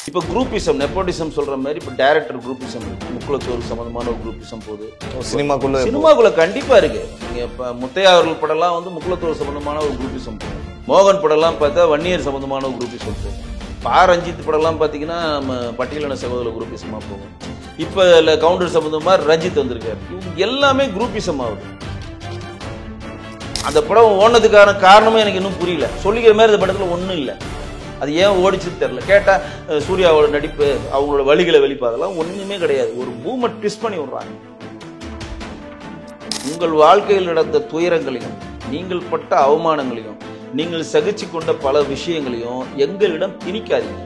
இப்போ groupism nepotism சொல்ற மாதிரி இப்போ டைரக்டர் குரூப்பிசம் இருக்கு. முக்குளத்தோர் சம்பந்தமான ஒரு குரூப்பிசம் போகுது சினிமாக்குள்ள கண்டிப்பா இருக்கு. நீங்க இப்ப முத்தையா அவர்கள் படம்லாம் வந்து முக்குளத்தோர் சம்பந்தமான ஒரு குரூப்பிசம் போகும். மோகன் படம்லாம் பார்த்தா வன்னியர் சம்பந்தமான ஒரு குரூப்பிசம் போகும். ரஞ்சித் படம்லாம் பார்த்தீங்கன்னா பட்டியலின சகோதர குரூப்பிசமா போகும். இப்போ கவுண்டர் சம்பந்தமா ரஞ்சித் வந்திருக்காரு. இவங்க எல்லாமே குரூப்பிசம் ஆகுது. அந்த படம் ஓடுனதுக்கான காரணமும் எனக்கு இன்னும் புரியல. சொல்லிக்கிற மாதிரி அந்த படத்துல ஒன்றும் இல்லை. அது ஏன் ஓடிச்சுன்னு தெரியல. கேட்டால் சூர்யாவோட நடிப்பு அவங்களோட வழிகளை வெளிப்பாதெல்லாம் ஒன்றுமே கிடையாது. ஒரு பூமை ட்விஸ்ட் பண்ணி விடுறாங்க. உங்கள் வாழ்க்கையில் நடந்த துயரங்களையும் நீங்கள் பட்ட அவமானங்களையும் நீங்கள் சகிச்சு கொண்ட பல விஷயங்களையும் எங்களிடம் திணிக்காதீங்க.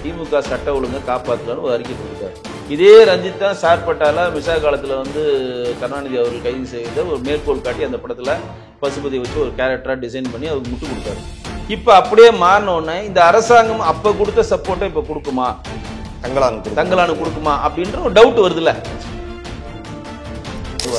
திமுக சட்ட ஒழுங்கை காப்பாற்றலான்னு ஒரு அறிக்கை கொடுத்தாரு. இதே ரஞ்சித் தான் சார்பட்டால விசா காலத்தில் வந்து கருணாநிதி அவர்கள் கைது செய்த ஒரு மேற்கோள் காட்டி அந்த படத்தில் பசுபதி வச்சு ஒரு கேரக்டராக டிசைன் பண்ணி அவருக்கு முட்டு கொடுத்தாரு. இப்போ அப்படியே மாறினோடனே இந்த அரசாங்கம் அப்போ கொடுத்த சப்போர்ட்டை இப்போ கொடுக்குமா, தங்கலானு கொடுக்குமா அப்படின்ற ஒரு டவுட் வருதுல்ல.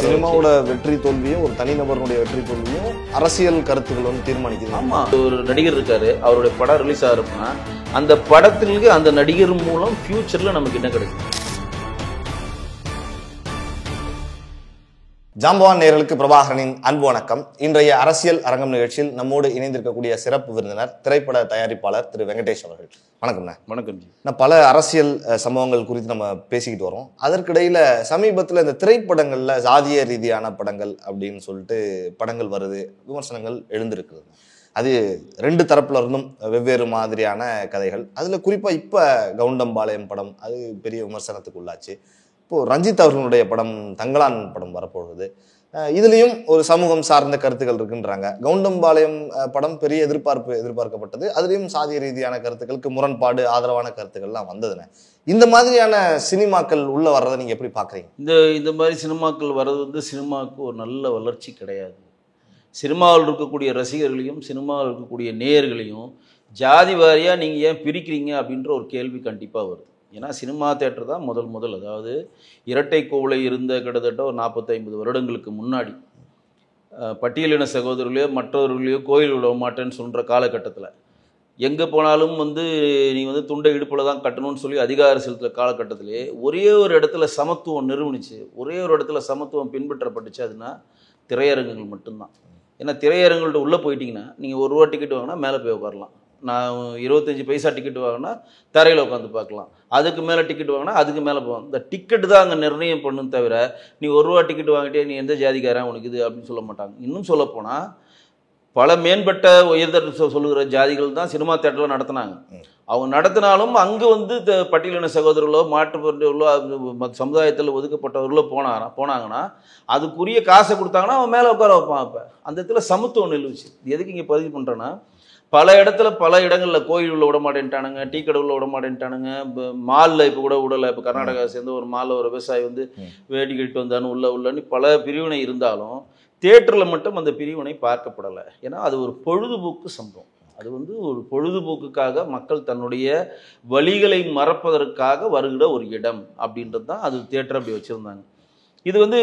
சினிமாவோட வெற்றி தோல்வியும் ஒரு தனிநபருடைய வெற்றி தோல்வியும் அரசியல் கருத்துக்கள் வந்து தீர்மானிக்குது. ஆமா, ஒரு நடிகர் இருக்காரு, அவருடைய படம் ரிலீஸ் ஆகிறப்பனா அந்த படத்திற்கு அந்த நடிகர் மூலம் ஃபியூச்சர்ல நமக்கு என்ன கிடைக்கும். ஜாம்பவான் நேயர்களுக்கு பிரபாகரனின் அன்பு வணக்கம். இன்றைய அரசியல் அரங்கம் நிகழ்ச்சியில் நம்மோடு இணைந்திருக்கக்கூடிய சிறப்பு விருந்தினர் திரைப்பட தயாரிப்பாளர் திரு வெங்கடேஷ் அவர்கள். வணக்கம்ண்ணா. வணக்கம். பல அரசியல் சம்பவங்கள் குறித்து நம்ம பேசிக்கிட்டு வரோம். அதற்கிடையில சமீபத்தில் இந்த திரைப்படங்கள்ல ஜாதிய ரீதியான படங்கள் அப்படின்னு சொல்லிட்டு படங்கள் வருது, விமர்சனங்கள் எழுந்திருக்குது. அது ரெண்டு தரப்புல இருந்தும் வெவ்வேறு மாதிரியான கதைகள். அதுல குறிப்பா இப்ப கவுண்டம்பாளையம் படம் அது பெரிய விமர்சனத்துக்கு உள்ளாச்சு. இப்போ ரஞ்சித் அவர்களுடைய படம் தங்கலான் படம் வரப்போகுது. இதுலேயும் ஒரு சமூகம் சார்ந்த கருத்துக்கள் இருக்குன்றாங்க. கவுண்டம்பாளையம் படம் பெரிய எதிர்பார்க்கப்பட்டது. அதுலேயும் சாதிய ரீதியான கருத்துக்களுக்கு முரண்பாடு ஆதரவான கருத்துக்கள்லாம் வந்ததுன்னு இந்த மாதிரியான சினிமாக்கள் உள்ள வர்றதை நீங்க எப்படி பாக்குறீங்க? இந்த மாதிரி சினிமாக்கள் வர்றது வந்து சினிமாவுக்கு ஒரு நல்ல வளர்ச்சி கிடையாது. சினிமாவில் இருக்கக்கூடிய ரசிகர்களையும் சினிமாவில் இருக்கக்கூடிய நேயர்களையும் ஜாதி வாரியா நீங்க ஏன் பிரிக்கிறீங்க அப்படின்ற ஒரு கேள்வி கண்டிப்பா வருது. ஏன்னா சினிமா தேட்டர் தான் முதல் அதாவது இரட்டை கோவிலை இருந்த கிட்டத்தட்ட ஒரு 40-50 வருடங்களுக்கு முன்னாடி பட்டியலின சகோதரர்களையோ மற்றவர்களையோ கோயில் விட மாட்டேன்னு சொல்கிற காலகட்டத்தில் எங்கே போனாலும் வந்து நீ வந்து துண்டை இடுப்பில் தான் கட்டணும்னு சொல்லி அதிகார செலுத்துகிற காலகட்டத்திலே ஒரே ஒரு இடத்துல சமத்துவம் நிறுவனிச்சு, ஒரே ஒரு இடத்துல சமத்துவம் பின்பற்றப்பட்டுச்சு. அதுனா திரையரங்குகள் மட்டும்தான். ஏன்னா திரையரங்குகள்ட்ட உள்ளே போயிட்டீங்கன்னா நீங்கள் ₹1 டிக்கெட் வாங்கினா மேலே போய் உட்காரலாம். நான் 25 பைசா டிக்கெட் வாங்கினா தரையில் உட்காந்து பார்க்கலாம். அதுக்கு மேலே டிக்கெட் வாங்கினா அதுக்கு மேலே போகும். இந்த டிக்கெட்டு தான் அங்கே நிர்ணயம் பண்ணுன்னு தவிர நீ ₹1 டிக்கெட் வாங்கிட்டே நீ எந்த ஜாதிக்காரன் உனக்கு இது அப்படின்னு சொல்ல மாட்டாங்க. இன்னும் சொல்லப்போனால் பல மேம்பட்ட உயர்தர சொல்லுகிற ஜாதிகள் தான் சினிமா தேட்டரில் நடத்தினாங்க. அவங்க நடத்தினாலும் அங்கே வந்து பட்டியலின சகோதரர்களோ மாற்றுப்பட்டவர்களோ சமுதாயத்தில் ஒதுக்கப்பட்டவர்களோ போனாங்கன்னா அதுக்குரிய காசை கொடுத்தாங்கன்னா அவன் மேலே உட்கார வைப்பான். அப்போ அந்த இடத்துல சமத்துவம் நிலவுச்சு. இது எதுக்கு இங்கே பதிவு பண்ணுறேன்னா, பல இடங்களில் கோயில் உள்ள விட மாட்டேன்ட்டானுங்க, டீ கடை உள்ள விட மாட்டேன்ட்டானுங்க, மாலில் இப்போ கூட விடலை. இப்போ கர்நாடகா சேர்ந்து ஒரு மாலில் ஒரு விவசாயி வந்து வேடி கட்டிட்டு வந்தான்னு உள்ளன்னு பல பிரிவினை இருந்தாலும் தியேட்டரில் மட்டும் அந்த பிரிவினை பார்க்கப்படலை. ஏன்னா அது ஒரு பொழுதுபோக்கு சம்பவம். அது வந்து ஒரு பொழுதுபோக்குக்காக மக்கள் தன்னுடைய வழிகளை மறப்பதற்காக வருகிற ஒரு இடம் அப்படின்றது தான் அது தியேட்டர் அப்படி வச்சுருந்தாங்க. இது வந்து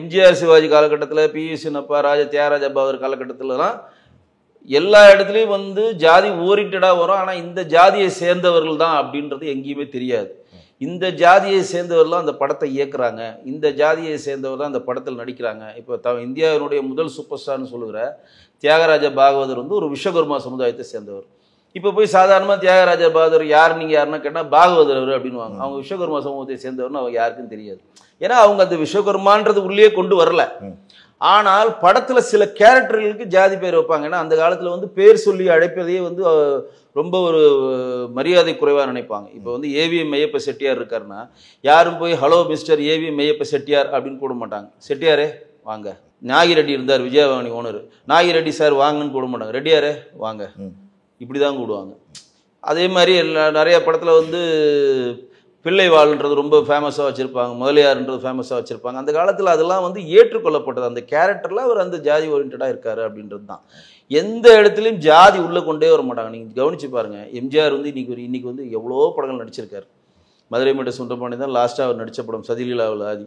எம்ஜிஆர் சிவாஜி காலகட்டத்தில், பிஎஸ் சின்னப்பா, தியாகராஜ பாகவதர் காலகட்டத்திலலாம் எல்லா இடத்துலையும் வந்து ஜாதி ஓரியன்டாக வரும். ஆனால் இந்த ஜாதியை சேர்ந்தவர்கள் தான் அப்படின்றது எங்கேயுமே தெரியாது. இந்த ஜாதியை சேர்ந்தவர்கள்லாம் அந்த படத்தை இயக்குறாங்க, இந்த ஜாதியை சேர்ந்தவர் தான் அந்த படத்தில் நடிக்கிறாங்க. இப்போ இந்தியாவினுடைய முதல் சூப்பர் ஸ்டார்னு சொல்லுகிற தியாகராஜ பாகவதர் வந்து ஒரு விஸ்வகர்மா சமுதாயத்தை சேர்ந்தவர். இப்போ போய் சாதாரணமாக தியாகராஜ பாகவதர் நீங்கள் யாருன்னா கேட்டால் பாகவதர் அவர் அப்படின்வாங்க. அவங்க விஸ்வகர்மா சமூகத்தை சேர்ந்தவர்னு அவங்க யாருக்கும் தெரியாது. ஏன்னா அவங்க அந்த விஸ்வகர்மான்றது உள்ளே கொண்டு வரல. ஆனால் படத்தில் சில கேரக்டர்களுக்கு ஜாதி பேர் வைப்பாங்க. ஏன்னா அந்த காலத்தில் வந்து பேர் சொல்லி அழைப்பதையே வந்து ரொம்ப ஒரு மரியாதை குறைவாக நினைப்பாங்க. இப்போ வந்து ஏவிஎம் மெய்யப்ப செட்டியார் இருக்காருன்னா யாரும் போய் hello mister AVM Meiyappa Chettiar அப்படின்னு கூட மாட்டாங்க. செட்டியாரே வாங்க. நாகிரெட்டி இருந்தார், விஜயவாணி ஓனர், நாகிரெட்டி சார் வாங்கன்னு கூட மாட்டாங்க. ரெட்டியாரே வாங்க, இப்படி தான் கூடுவாங்க. அதே மாதிரி நிறைய படத்தில் வந்து பிள்ளைவாள்ன்றது ரொம்ப ஃபேமஸாக வச்சுருப்பாங்க, முதலியார்ன்றது ஃபேமஸாக வச்சுருப்பாங்க. அந்த காலத்தில் அதெல்லாம் வந்து ஏற்றுக்கொள்ளப்பட்டது. அந்த கேரக்டரில் அவர் அந்த ஜாதி ஓரியன்டாக இருக்கார் அப்படின்றது தான். எந்த இடத்துலையும் ஜாதி உள்ளே கொண்டே வர மாட்டாங்க. நீங்கள் கவனித்து பாருங்கள், எம்ஜிஆர் வந்து இன்றைக்கி வந்து எவ்வளோ படங்கள் நடிச்சிருக்கார். மதுரை மீட்ட சுந்தரபாண்டி தான் லாஸ்ட்டாக அவர் நடித்த படம் சதிலீலாவில் ஆதி.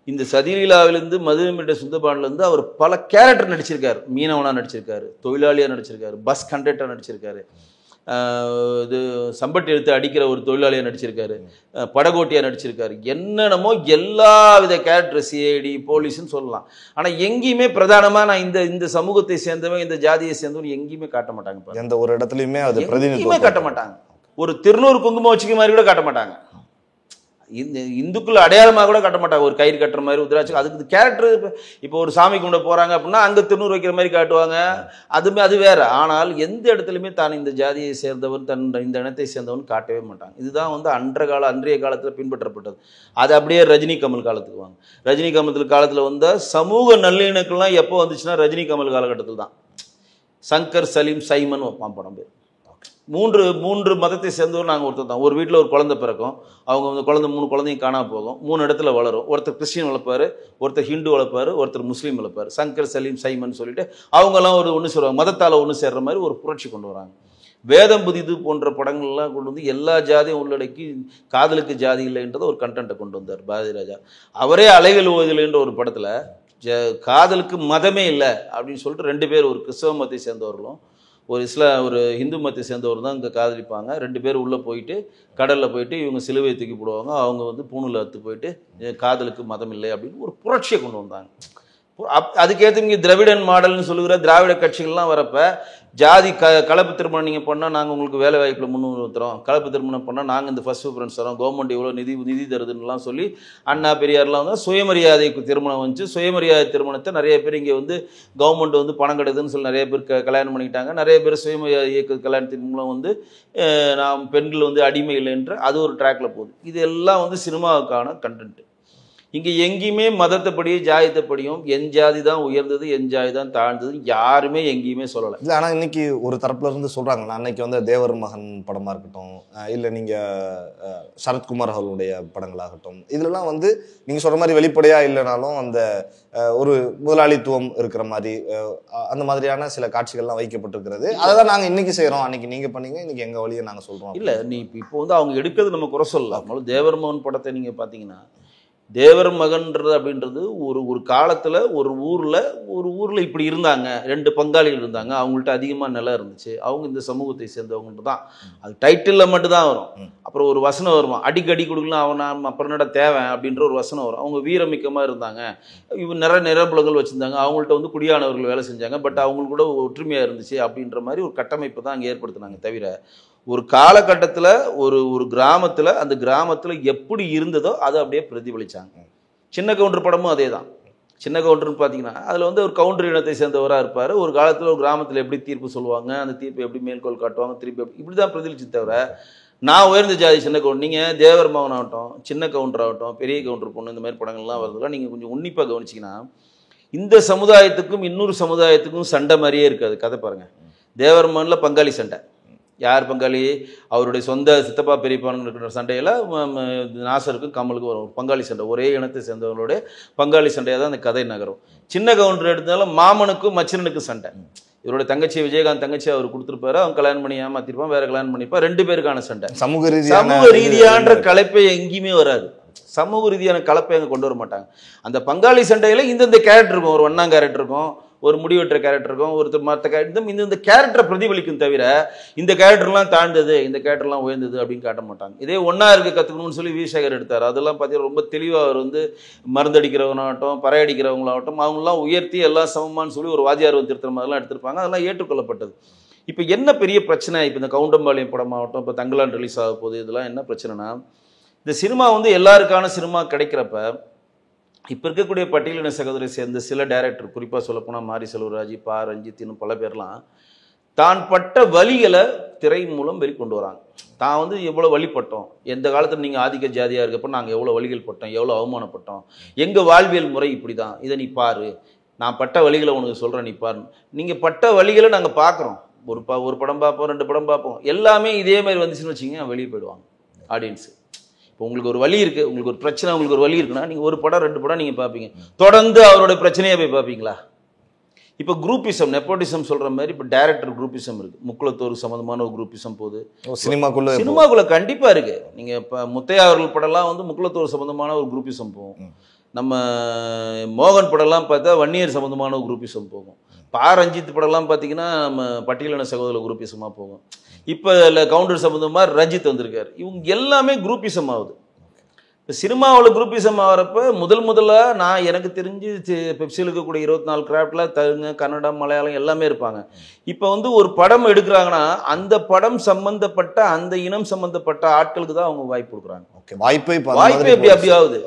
இந்த சதிலீலாவிலேருந்து மதுரை மீட்ட சுந்தரபாண்டிலேருந்து அவர் பல கேரக்டர் நடிச்சிருக்கார். மீனவனாக நடிச்சிருக்காரு, தொழிலாளியாக நடிச்சிருக்காரு, பஸ் கண்டக்டராக நடிச்சிருக்காரு. இது சம்பட்டி எடுத்து அடிக்கிற ஒரு தொழிலாளியாக நடிச்சிருக்காரு, படகோட்டியாக நடிச்சிருக்காரு, என்னென்னமோ எல்லா வித கேரக்டர், சிஐடி, போலீஸ்ன்னு சொல்லலாம். ஆனால் எங்கேயுமே பிரதானமாக நான் இந்த சமூகத்தை சேர்ந்தவன், இந்த ஜாதியை சேர்ந்தவன் எங்கேயுமே காட்ட மாட்டாங்க. எந்த ஒரு இடத்துலையுமே அது பிரதிநிதித்துவம் காட்ட மாட்டாங்க. ஒரு திருநூறு குங்குமம் வச்சுக்க மாதிரி கூட காட்ட மாட்டாங்க. இந்த இந்துக்கள் அடையாளமாக கூட கட்ட மாட்டாங்க. ஒரு கயிறு கட்டுற மாதிரி, உதிராட்சி, அதுக்கு கேரக்டர். இப்போ ஒரு சாமி கும்பிட போகிறாங்க அப்படின்னா அங்கே திருநூறு வைக்கிற மாதிரி காட்டுவாங்க, அது வேற. ஆனால் எந்த இடத்துலையுமே தான் இந்த ஜாதியை சேர்ந்தவன், இந்த இனத்தை சேர்ந்தவன் காட்டவே மாட்டாங்க. இதுதான் அன்றைய காலத்தில் பின்பற்றப்பட்டது. அது அப்படியே ரஜினி கமல் காலத்துக்கு வாங்க. ரஜினி கமல் காலத்தில் வந்த சமூக நல்லிணக்கம்லாம் எப்போ வந்துச்சுன்னா ரஜினி கமல் காலகட்டத்தில் தான். சங்கர், சலீம், சைமன் படம் பேர். மூன்று மதத்தை சேர்ந்தவர் நாங்கள் ஒருத்தர் தான். ஒரு வீட்டில் ஒரு குழந்தை பிறக்கும், அவங்க வந்து குழந்தை 3 குழந்தையும் காணாமல் போகும், 3 இடத்துல வளரும். ஒருத்தர் கிறிஸ்டின் வளர்ப்பார், ஒருத்தர் ஹிந்து வளர்ப்பார், ஒருத்தர் முஸ்லீம் வளர்ப்பார். சங்கர், சலீம், சைமன் சொல்லிட்டு அவங்கெல்லாம் ஒன்று சொல்லுவாங்க, மதத்தால் ஒன்று சேர்ற மாதிரி ஒரு புரட்சி கொண்டு வராங்க. வேதம் புதிது போன்ற படங்கள்லாம் கொண்டு வந்து எல்லா ஜாதியும் உள்ளடக்கி காதலுக்கு ஜாதி இல்லைன்றதை ஒரு கண்டென்ட்டை கொண்டு வந்தார் பாரதி ராஜா. அவரே அலைகள் ஓதில்ன்ற ஒரு படத்தில் காதலுக்கு மதமே இல்லை அப்படின்னு சொல்லிட்டு 2 பேர், ஒரு கிறிஸ்தவ மதத்தை சேர்ந்தவர்களும் ஒரு ஹிந்து மதத்தை சேர்ந்தவர் தான் இங்கே காதலிப்பாங்க. 2 பேர் உள்ளே போயிட்டு கடலில் போயிட்டு இவங்க சிலுவையை தூக்கி போடுவாங்க, அவங்க வந்து பூணில் அறுத்து போயிட்டு காதலுக்கு மதம் இல்லை அப்படின்னு ஒரு புரட்சியை கொண்டு வந்தாங்க. அதுக்கேற்ற இங்கே திராவிடன் மாடல்னு சொல்லுகிற திராவிட கட்சிகள்லாம் வரப்போ ஜாதி கலப்பு திருமணம் நீங்கள் பண்ணால் நாங்கள் உங்களுக்கு வேலை வாய்ப்பில் முன்னுரிமை தரோம், கலப்பு திருமணம் பண்ணால் நாங்கள் இந்த ஃபர்ஸ்ட் ப்ரிஃபரன்ஸ் தரோம், கவர்மெண்ட் இவ்வளோ நிதி தருதுன்னெலாம் சொல்லி அண்ணா பெரியார்லாம் வந்து சுயமரியாதைக்கு திருமணம் வந்துச்சு. சுயமரியாதை திருமணத்தை நிறைய பேர் இங்கே வந்து கவர்மெண்ட் வந்து பணம் கிடைக்குதுன்னு சொல்லி நிறைய பேர் கல்யாணம் பண்ணிக்கிட்டாங்க. நிறைய பேர் சுயமரியாதை இயக்க கல்யாணத்தின் மூலம் வந்து நாம் பெண்கள் வந்து அடிமை இல்லைன்ற அது ஒரு ட்ராக்கில் போகுது. இது எல்லாம் வந்து சினிமாவுக்கான கண்டென்ட். இங்கே எங்கேயுமே மதத்தைப்படியும் ஜாதியத்தைப்படியும் என் ஜாதி தான் உயர்ந்தது, என் ஜாதி தான் தாழ்ந்தது யாருமே எங்கேயுமே சொல்லலை. இல்லை, ஆனால் இன்னைக்கு ஒரு தரப்புல இருந்து சொல்கிறாங்களா, அன்னைக்கு வந்து தேவர் மகன் படமாக இருக்கட்டும், இல்லை நீங்கள் சரத்குமார் அவர்களுடைய படங்களாகட்டும், இதுலலாம் வந்து நீங்கள் சொல்கிற மாதிரி வெளிப்படையாக இல்லைனாலும் அந்த ஒரு முதலாளித்துவம் இருக்கிற மாதிரி அந்த மாதிரியான சில காட்சிகள்லாம் வைக்கப்பட்டிருக்கிறது. அதை தான் நாங்கள் இன்னைக்கு செய்கிறோம், அன்னைக்கு நீங்கள் பண்ணீங்க, இன்னைக்கு எங்கள் வழியை நாங்கள் சொல்கிறோம். இல்லை, நீ இப்போ வந்து அவங்க எடுக்கிறது நம்ம குறை சொல்லலாம். தேவர் மகன் படத்தை நீங்கள் பார்த்தீங்கன்னா தேவர் மகன்றது அப்படின்றது ஒரு காலத்தில் ஒரு ஊரில் இப்படி இருந்தாங்க, 2 பங்காளிகள் இருந்தாங்க, அவங்கள்ட்ட அதிகமாக நிலம் இருந்துச்சு, அவங்க இந்த சமூகத்தை சேர்ந்தவங்கள்ட்ட தான். அது டைட்டிலில் மட்டும்தான் வரும். அப்புறம் ஒரு வசனம் வருவான், அடிக்கடி கொடுக்கலாம் அவன் அப்புறம் நட தேவை அப்படின்ற ஒரு வசனம் வரும். அவங்க வீரமிக்கமாக இருந்தாங்க, இவன் நிரம்புலங்கள் வச்சுருந்தாங்க, அவங்கள்ட்ட வந்து குடியானவர்கள் வேலை செஞ்சாங்க, பட் அவங்களுக்கு கூட ஒற்றுமையாக இருந்துச்சு அப்படின்ற மாதிரி ஒரு கட்டமைப்பு தான் அங்கே ஏற்படுத்தினாங்க. தவிர ஒரு காலகட்டத்தில் ஒரு கிராமத்தில் அந்த கிராமத்தில் எப்படி இருந்ததோ அதை அப்படியே பிரதிபலித்தாங்க. சின்ன கவுண்டர் படமும் அதே தான். சின்ன கவுண்டர்னு பார்த்தீங்கன்னா அதில் வந்து ஒரு கவுண்டர் இனத்தை சேர்ந்தவராக இருப்பார். ஒரு காலத்தில் ஒரு கிராமத்தில் எப்படி தீர்ப்பு சொல்லுவாங்க, அந்த தீர்ப்பு எப்படி மேற்கோள் காட்டுவாங்க, திருப்பி இப்படி தான் பிரதிபலிச்சு. தவிர நான் உயர்ந்த ஜாதி சின்ன கவுண்டர், நீங்கள் தேவர் மகன் ஆகட்டும், சின்ன கவுண்டர் ஆகட்டும், பெரிய கவுண்டர் பொண்ணு, இந்த மாதிரி படங்கள்லாம் வருதுலாம் நீங்கள் கொஞ்சம் உன்னிப்பாக கவனிச்சிங்கன்னா இந்த சமுதாயத்துக்கும் இன்னொரு சமுதாயத்துக்கும் சண்டை மாதிரியே இருக்காது. கதை பாருங்கள், தேவர் மகனில் பங்காளி சண்டை. யார் பங்காளி? அவருடைய சொந்த சித்தப்பா பெரியப்பான்னு இருக்கிற சண்டையில் நாசருக்கும் கமலுக்கும் வரும் பங்காளி சண்டை. ஒரே இனத்தை சேர்ந்தவங்களுடைய பங்காளி சண்டையாக தான் அந்த கதை நகரும். சின்ன கவுண்டர் எடுத்தாலும் மாமனுக்கும் மச்சினனுக்கும் சண்டை. இவருடைய தங்கச்சி விஜயகாந்த் தங்கச்சி அவர் கொடுத்துருப்பாரு, அவங்க கல்யாணம் பண்ணி ஏமாத்திருப்பான், வேற கல்யாணம் பண்ணிப்பா, 2 பேருக்கான சண்டை. சமூக ரீதியான கலப்பை எங்கேயுமே வராது. சமூக ரீதியான கலப்பை அங்கே கொண்டு வர மாட்டாங்க. அந்த பங்காளி சண்டையில் இந்தந்த கேரக்டர் இருக்கும், ஒரு வண்ணாங் கேரக்டர் இருக்கும், ஒரு முடிவெற்ற கேரக்டர் இருக்கும், ஒருத்தர் மற்ற கேரக்டர், இந்த கேரக்டரை பிரதிபலிக்கும். தவிர இந்த கேரக்டர்லாம் தாழ்ந்தது, இந்த கேரக்டர்லாம் உயர்ந்தது அப்படின்னு காட்ட மாட்டாங்க. இதே ஒன்றா இருக்க கற்றுக்கணும்னு சொல்லி வீசேகர் எடுத்தார். அதெல்லாம் பார்த்தீங்கன்னா ரொம்ப தெளிவாக அவர் வந்து மருந்தடிக்கிறவங்களாகட்டும், பறையடிக்கிறவங்களாகட்டும், அவங்களாம் உயர்த்தி எல்லாம் சமமானு சொல்லி ஒரு வாதியார் திருத்துற மாதிரிலாம் எடுத்திருப்பாங்க. அதெல்லாம் ஏற்றுக்கொள்ளப்பட்டது. இப்போ என்ன பெரிய பிரச்சனை, இப்போ இந்த கவுண்டம்பாளையம் படமாகட்டும், இப்போ தங்கலான் ரிலீஸ் ஆக போகுது, இதெல்லாம் என்ன பிரச்சனைனா, இந்த சினிமா வந்து எல்லாருக்கான சினிமா கிடைக்கிறப்ப இப்போ இருக்கக்கூடிய பட்டியலின சகோதரை சேர்ந்த சில டைரக்டர், குறிப்பாக சொல்லப்போனால் மாரி செல்வராஜ், பா ரஞ்சித், இன்னும் பல பேர்லாம் தான் பட்ட வழிகளை திரை மூலம் வெளிக்கொண்டு வராங்க. தான் வந்து எவ்வளோ வழிபட்டோம், எந்த காலத்தில் நீங்கள் ஆதிக்க ஜாதியாக இருக்கப்போ நாங்கள் எவ்வளோ வழிகள் பட்டோம், எவ்வளோ அவமானப்பட்டோம், எங்கள் வாழ்வியல் முறை இப்படி தான், இதை நீ பாரு, நான் பட்ட வழிகளை உனக்கு சொல்கிறேன், நீ பாரு. நீங்கள் பட்ட வழிகளை நாங்கள் பார்க்குறோம், ஒரு படம் பார்ப்போம், 2 படம் பார்ப்போம், எல்லாமே இதே மாதிரி வந்துச்சுன்னு வச்சிங்க வெளியே போயிடுவாங்க ஆடியன்ஸு. இப்போ உங்களுக்கு ஒரு வழி இருக்குது, உங்களுக்கு ஒரு பிரச்சனை, உங்களுக்கு ஒரு வழி இருக்குன்னா நீங்கள் 1 படம் 2 படம் நீங்கள் பார்ப்பீங்க, தொடர்ந்து அவரோட பிரச்சனையை போய் பார்ப்பீங்களா? இப்போ குரூப்பிசம், நெப்போட்டிசம் சொல்கிற மாதிரி இப்போ டைரக்டர் குரூப்பிசம் இருக்குது. முக்குளத்தோர் சம்மந்தமான ஒரு குரூப்பிசம் போகுது சினிமாக்குள்ளே கண்டிப்பாக இருக்குது. நீங்கள் இப்போ முத்தையா அவர்கள் படம்லாம் வந்து முக்குளத்தோர் சம்மந்தமான ஒரு குரூப்பிசம் போகும். நம்ம மோகன் படம்லாம் பார்த்தா வன்னியர் சம்மந்தமான குரூப்பிசம் போகும். ரஞ்சித் படம்லாம் பார்த்தீங்கன்னா நம்ம பட்டியலின சகோதர குரூப்பிசமாக போகும். இப்போ இல்லை கவுண்டர் சம்மந்தமாக ரஞ்சித் வந்திருக்காரு. இவங்க எல்லாமே குரூப்பிசம் ஆகுது. இப்போ சினிமாவில் குரூப்பிசம் ஆகிறப்ப முதலாக நான் எனக்கு தெரிஞ்சு பெப்சியில் இருக்கக்கூடிய 24 கிராஃப்டில் தெலுங்கு, கன்னடம், மலையாளம் எல்லாமே இருப்பாங்க. இப்போ வந்து ஒரு படம் எடுக்கிறாங்கன்னா அந்த படம் சம்பந்தப்பட்ட அந்த இனம் சம்பந்தப்பட்ட ஆட்களுக்கு தான் அவங்க வாய்ப்பு கொடுக்குறாங்க. வாய்ப்பே எப்படி ஆகுது.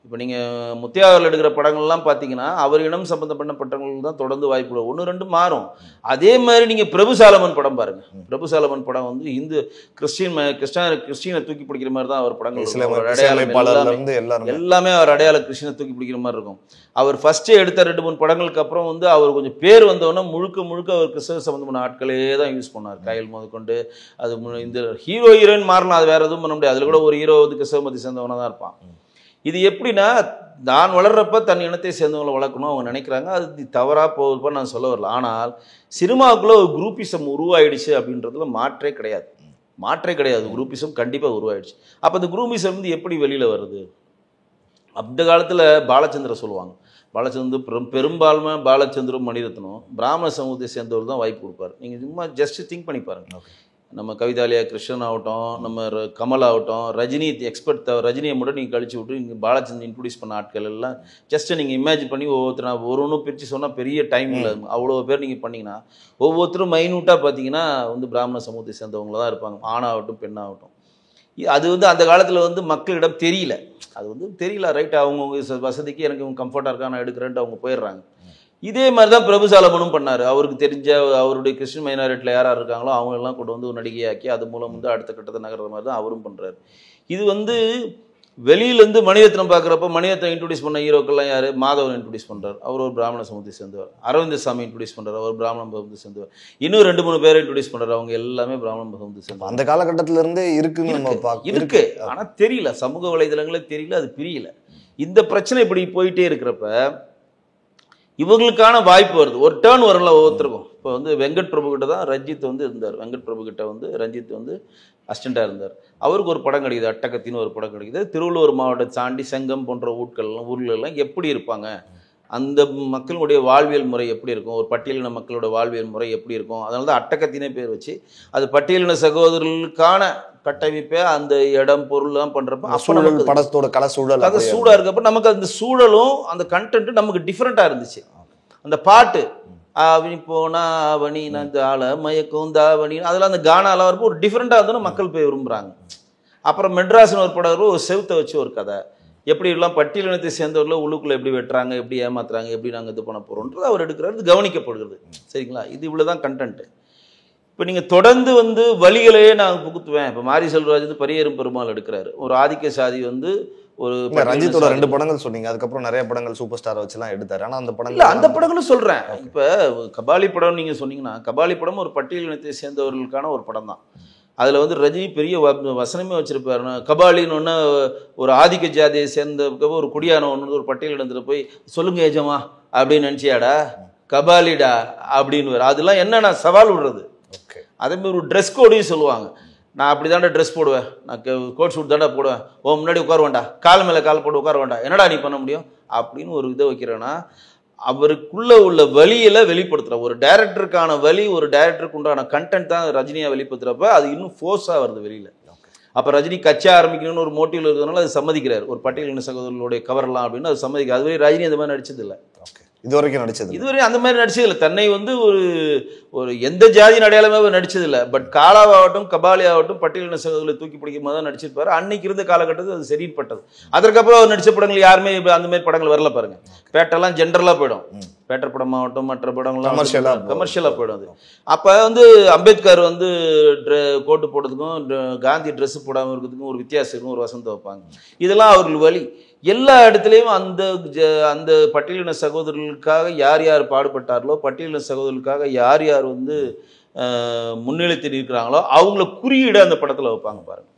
இப்போ நீங்கள் முத்தியாவில் எடுக்கிற படங்கள்லாம் பார்த்தீங்கன்னா அவர் இனம் சம்மந்தப்பட்டவங்களுக்கு தான் தொடர்ந்து வாய்ப்பு 1-2 மாறும். அதே மாதிரி நீங்கள் பிரபுசாலமன் படம் பாருங்கள். பிரபுசாலமன் படம் வந்து இந்து கிறிஸ்டியனை தூக்கி பிடிக்கிற மாதிரி தான் அவர் படங்கள் எல்லாமே அவர் அடையாள கிறிஸ்டியனை தூக்கி பிடிக்கிற மாதிரி இருக்கும். அவர் ஃபர்ஸ்டே எடுத்த 2-3 படங்களுக்கு அப்புறம் வந்து அவர் கொஞ்சம் பேர் வந்தவொன்னே முழுக்க அவர் கிறிஸ்தவ சம்மந்தமான ஆட்களே தான் யூஸ் பண்ணார். கையில் முதற்கொண்டு அது இந்த ஹீரோயின் மாறலாம், அது வேற எதுவும் பண்ண முடியாது. அதில் கூட ஒரு ஹீரோ வந்து கிறிஸ்தவ மதத்தை சேர்ந்தவனாக தான் இருப்பான். இது எப்படின்னா நான் வளர்றப்ப தன் இனத்தை சேர்ந்தவங்களை வளர்க்கணும் அவங்க நினைக்கிறாங்க. அது தவறாக போகுதுப்பா நான் சொல்ல வரல. ஆனால் சினிமாவுக்குள்ளே ஒரு குரூப்பிசம் உருவாயிடுச்சு அப்படின்றதுல மாற்றே கிடையாது. குரூப்பிசம் கண்டிப்பாக உருவாயிடுச்சு. அப்போ அந்த குரூப்பிசம் வந்து எப்படி வெளியில் வருது? அந்த காலத்தில் பாலச்சந்திர சொல்லுவாங்க. பாலச்சந்திர பெரும்பான்மை பாலச்சந்திரம், மணிரத்னம் பிராமண சமூகத்தை சேர்ந்தவர் தான் வாய்ப்பு கொடுப்பார். நீங்கள் சும்மா ஜஸ்ட் திங்க் பண்ணி பாருங்க. நம்ம கவிதாலயா கிருஷ்ணன் ஆகட்டும், நம்ம கமல் ஆகட்டும், ரஜினி எக்ஸ்பர்ட் ரஜினியை மட்டும் நீங்கள் கழிச்சு விட்டு நீங்கள் பாலச்சந்திரன் இன்ட்ரடியூஸ் பண்ண ஆட்கள் எல்லாம் ஜஸ்ட்டு நீங்கள் இமேஜின் பண்ணி ஒவ்வொருத்தர் ஒன்றும் பிரித்து சொன்னால் பெரிய டைம் இல்லை. அவ்வளோ பேர் நீங்கள் பண்ணிங்கன்னா ஒவ்வொருத்தரும் மைனூட்டாக பார்த்தீங்கன்னா வந்து பிராமண சமூகத்தை சேர்ந்தவங்க தான் இருப்பாங்க, ஆணாகட்டும் பெண்ணாகட்டும். அது வந்து அந்த காலத்தில் வந்து மக்களிடம் தெரியல. அது வந்து தெரியல, ரைட், அவங்கவுங்க வசதிக்கு எனக்கு இவங்க கம்ஃபர்ட்டாக இருக்கா நான் எடுக்கிறேன்ட்டு அவங்க போயிடுறாங்க. இதே மாதிரி தான் பிரபுசாலமனும் பண்ணார். அவருக்கு தெரிஞ்ச அவருடைய கிறிஸ்டின் மைனாரிட்டியில் யாரார் இருக்காங்களோ அவங்களெல்லாம் கொண்டு வந்து ஒரு நடிகையாக்கி அது மூலம் வந்து அடுத்த கட்டத்தை நகர்ற மாதிரி தான் அவரும் பண்ணுறாரு. இது வந்து வெளியிலேருந்து மணிரத்னம் பார்க்குறப்ப மணிரத்னம் இன்ட்ரடியூஸ் பண்ண ஹீரோக்கெல்லாம் யார்? மாதவன் இன்ட்ரடியூஸ் பண்ணுறார், அவர் ஒரு பிராமண சமூகத்தை சேர்ந்தவர். அரவிந்த் சாமி இன்ட்ரடியூஸ் பண்ணுறார், அவர் பிராமண சமூகத்தை சேர்ந்தவர். இன்னும் 2-3 பேரை இன்ட்ரடியூஸ் பண்ணுறாரு, அவங்க எல்லாமே பிராமண சமூகத்தை சேர்ந்தவர். அந்த காலகட்டத்திலேருந்தே இருக்கு. ஆனால் தெரியல, சமூக வலைதளங்களே தெரியல, அது பிரியல. இந்த பிரச்சனை இப்படி போயிட்டே இருக்கிறப்ப இவங்களுக்கான வாய்ப்பு வருது, ஒரு டேர்ன் வரல ஒவ்வொருத்தருக்கும். இப்போ வந்து வெங்கட் பிரபு கிட்ட தான் ரஞ்சித் வந்து இருந்தார். வெங்கட் பிரபு கிட்ட வந்து ரஞ்சித் வந்து அசிஸ்டண்டாக இருந்தார். அவருக்கு ஒரு படம் கிடைக்குது, அட்டகத்தின்னு ஒரு படம் கிடைக்குது. திருவள்ளூர் மாவட்டத்தை தாண்டி செங்கம் போன்ற ஊர்களெல்லாம் எப்படி இருப்பாங்க, அந்த மக்களுடைய வாழ்வியல் முறை எப்படி இருக்கும், ஒரு பட்டியலின மக்களோட வாழ்வியல் முறை எப்படி இருக்கும், அதனால தான் அட்டகத்தினே பேர் வச்சு அது பட்டியலின சகோதரர்களுக்கான கட்டமைப்பே அந்த இடம் பொருள்லாம் பண்ணுறப்ப படத்தோட கலை சூடாக இருக்கப்ப நமக்கு அந்த சூழலும் அந்த கண்டென்ட்டு நமக்கு டிஃப்ரெண்ட்டாக இருந்துச்சு. அந்த பாட்டு அவனி போனா அவனி நான் ஆள மயக்கும் தாவணி அதெல்லாம் அந்த கானாலாம் வரப்போ ஒரு டிஃப்ரெண்ட்டாக இருந்தோன்னா மக்கள் போய் விரும்புகிறாங்க. அப்புறம் மெட்ராஸ்னு ஒரு படம் ஒரு செவுத்தை வச்சு ஒரு கதை, எப்படி எல்லாம் பட்டியலினத்தை சேர்ந்தவர்கள உள்ளுக்குள்ளே எப்படி வெட்டுறாங்க, எப்படி ஏமாத்துறாங்க, எப்படி நாங்கள் இது பண்ண போகிறோன்றது அவர் எடுக்கிறாரு, இது கவனிக்கப்படுகிறது. சரிங்களா? இது இவ்வளோ தான் கண்டென்ட்டு. இப்போ நீங்கள் தொடர்ந்து வந்து வழிகளையே நான் புகுத்துவேன். இப்போ மாரி செல்வராஜ் வந்து பரியேறும் பெருமாள் எடுக்கிறாரு, ஒரு ஆதிக்க சாதி வந்து ஒரு ரஞ்சித்தோட 2 படங்கள் சொன்னீங்க, அதுக்கப்புறம் நிறைய படங்கள் சூப்பர் ஸ்டாரை வச்சுலாம் எடுத்தாரு. ஆனால் அந்த படங்களும் சொல்கிறேன். இப்போ கபாலி படம் நீங்கள் சொன்னீங்கன்னா கபாலி படம் ஒரு பட்டியலினத்தை சேர்ந்தவர்களுக்கான ஒரு படம் தான். அதில் வந்து ரஜினி பெரிய வசனமே வச்சுருப்பாரு. கபாலின்னு ஒன்று ஒரு ஆதிக்க ஜாதியை சேர்ந்த ஒரு குடியான ஒன்று ஒரு பட்டியலினத்தில் போய் சொல்லுங்க ஏஜமா அப்படின்னு நினச்சியாடா கபாலிடா அப்படின்னு வர. அதெல்லாம் என்னன்னா சவால் விடுறது. அதேமாதிரி ஒரு ட்ரெஸ் கோடையும் சொல்லுவாங்க. நான் அப்படி தாண்டா ட்ரெஸ் போடுவேன், நான் கோட் சூட் தாண்டா போடுவேன், ஓ முன்னாடி உட்கார வேண்டாம், கால் மேலே கால் போட்டு உட்கார வேண்டாம், என்னடா நீ பண்ண முடியும் அப்படின்னு ஒரு இதை வைக்கிறேன்னா அவருக்குள்ள உள்ள வழியில வெளிப்படுத்துற ஒரு டைரக்டருக்கான வழி, ஒரு டைரக்டருக்கு உண்டான கண்டென்ட் தான் ரஜினியா வெளிப்படுத்துறப்ப அது இன்னும் ஃபோர்ஸா வருது வெளியில. அப்போ ரஜினி கட்சி ஆரம்பிக்கணும்னு ஒரு மோட்டிவ்ல இருக்கிறதுனால அது சம்மதிக்கிறார், ஒரு பட்டியலின சகோதரர்களுடைய கவர்லாம் அப்படின்னு அது சம்மதிக்கிறார். அதுவே ரஜினி அந்த மாதிரி நடிச்சது இல்லை, இதுவரை அந்த மாதிரி நடிச்சதில்லை. தன்னை வந்து ஒரு எந்த ஜாதியின் அடையாளமே நடிச்சதில்லை. பட் காலாவாகட்டும் கபாலி ஆகட்டும் பட்டியலின சகோதரர்களை தூக்கி பிடிக்கும் போது தான் நடிச்சிருப்பாரு. அன்னைக்கு இருந்த காலகட்டத்தில் அது சரின்னு பட்டது. அதற்கப்புறம் அவர் நடிச்ச படங்கள் யாருமே அந்த மாதிரி படங்கள் வரல பாருங்க. பேட்டெல்லாம் ஜென்ரலாக போயிடும், பேட்டர் படமாகட்டும் மற்ற படங்கள்லாம் கமர்ஷியலாக போயிடும். அது அப்போ வந்து அம்பேத்கர் வந்து கோட்டு போடுறதுக்கும் காந்தி ட்ரெஸ் போடாமல் இருக்கிறதுக்கும் ஒரு வித்தியாசம் இருக்கும், ஒரு வசந்தம் வைப்பாங்க. இதெல்லாம் அவர்கள் வழி. எல்லா இடத்துலையும் அந்த பட்டியலின சகோதரர்களுக்காக யார் யார் பாடுபட்டார்களோ, பட்டியலின சகோதரர்களுக்காக யார் யார் வந்து முன்னிலைத்து நிற்கிறாங்களோ அவங்கள குறியீடு அந்த படத்தில் வைப்பாங்க பாருங்க.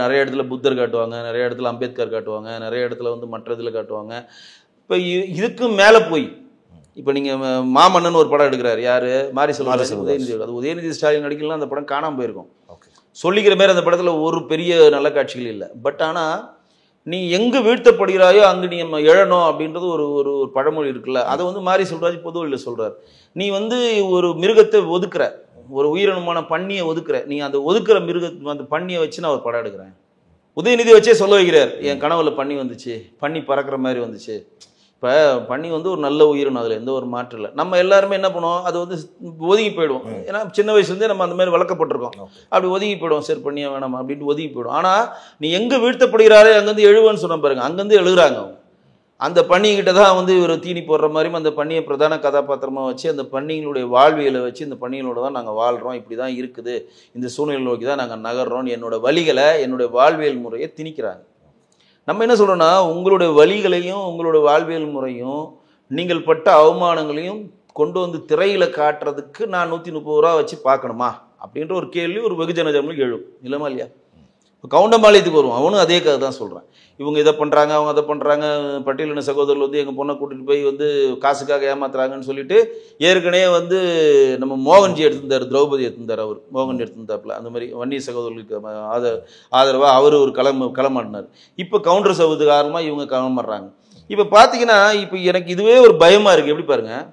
நிறைய இடத்துல புத்தர் காட்டுவாங்க, நிறைய இடத்துல அம்பேத்கர் காட்டுவாங்க, நிறைய இடத்துல வந்து மற்ற இதில் காட்டுவாங்க. இப்போ இதுக்கும் மேலே போய் இப்போ நீங்கள் மாமன்னன் ஒரு படம் எடுக்கிறார், யார்? மாரி செல்வராஜ், உதயநிதி. அது உதயநிதி ஸ்டாலின் நடிக்கலாம் அந்த படம் காணாமல் போயிருக்கும். சொல்லிக்கிற மாதிரி அந்த படத்தில் ஒரு பெரிய நல்ல காட்சிகள் இல்லை. பட் ஆனால் நீ எங்கு வீழ்த்தப்படுகிறாயோ அங்கு நீ எழணும் அப்படின்றது ஒரு ஒரு ஒரு பழமொழி இருக்குல்ல. அதை வந்து மாரி செல்வராஜ் பொது வழியில் சொல்றார். நீ வந்து ஒரு மிருகத்தை ஒதுக்குற, ஒரு உயிரினமான பன்னியை ஒதுக்குற, நீ அந்த ஒதுக்குற அந்த பன்னியை வச்சு நான் ஒரு படம் எடுக்கிறேன். உதயநிதி வச்சே சொல்ல வைக்கிறார், என் கனவுல பன்னி வந்துச்சு, பன்னி பறக்கிற மாதிரி வந்துச்சு. இப்போ பன்னி வந்து ஒரு நல்ல உயிரினம், அதில் எந்த ஒரு மாற்றம் இல்லை. நம்ம எல்லாருமே என்ன பண்ணுவோம், அது வந்து ஒதுங்கி போயிடுவோம். ஏன்னா சின்ன வயசுலேருந்தே நம்ம அந்த மாதிரி வளர்க்கப்பட்டிருக்கோம். அப்படி ஒதுங்கி போயிடுவோம், சரி பண்ணியா வேணாம் அப்படின்ட்டு ஒதுங்கி போயிடும். ஆனால் நீ எங்கே வீழ்த்தப்படுகிறாரே அங்கேருந்து எழுவன்னு சொன்ன பாருங்க, அங்கேருந்து எழுதுறாங்க. அந்த பன்னிக்கிட்ட தான் வந்து இவர் தீனி போடுற மாதிரியும் அந்த பன்னியை பிரதான கதாபாத்திரமாக வச்சு அந்த பன்னிகளுடைய வாழ்வியலை வச்சு இந்த பன்னிகளோட தான் நாங்கள் வாழ்கிறோம், இப்படி தான் இருக்குது, இந்த சூழ்நிலை நோக்கி தான் நாங்கள் நகர்றோம், என்னோட வழிகளை என்னுடைய வாழ்வியல் முறையை திணிக்கிறாங்க. நம்ம என்ன சொல்கிறோன்னா, உங்களுடைய வழிகளையும் உங்களுடைய வாழ்வியல் முறையும் நீங்கள் பட்ட அவமானங்களையும் கொண்டு வந்து திரையில் காட்டுறதுக்கு நான் 130 ரூபா வச்சு பார்க்கணுமா அப்படின்ற ஒரு கேள்வி ஒரு வெகுஜன ஜனங்களுக்கு எழும், இல்லைமா இல்லையா? இப்போ கவுண்டம்பாளையத்துக்கு வருவோம், அவனும் அதே கதை தான் சொல்கிறான். இவங்க இதை பண்ணுறாங்க, அவங்க அதை பண்ணுறாங்க, பட்டியலின சகோதரர்கள் வந்து எங்கள் பொண்ணை கூட்டிகிட்டு போய் வந்து காசுக்காக ஏமாத்துறாங்கன்னு சொல்லிட்டு ஏற்கனவே வந்து நம்ம மோகன்ஜி எடுத்திருந்தார், திரௌபதி எடுத்திருந்தார், அவர் மோகன் எடுத்திருந்தாப்புல. அந்த மாதிரி வன்னிய சகோதரர்களுக்கு ஆதரவாக அவர் ஒரு களமாடினார். இப்போ கவுண்டர் சகோதரத்துக்கு ஆரம்பமாக இவங்க களமாடுறாங்க. இப்போ பார்த்தீங்கன்னா இப்போ எனக்கு இதுவே ஒரு பயமாக இருக்குது. எப்படி பாருங்கள்,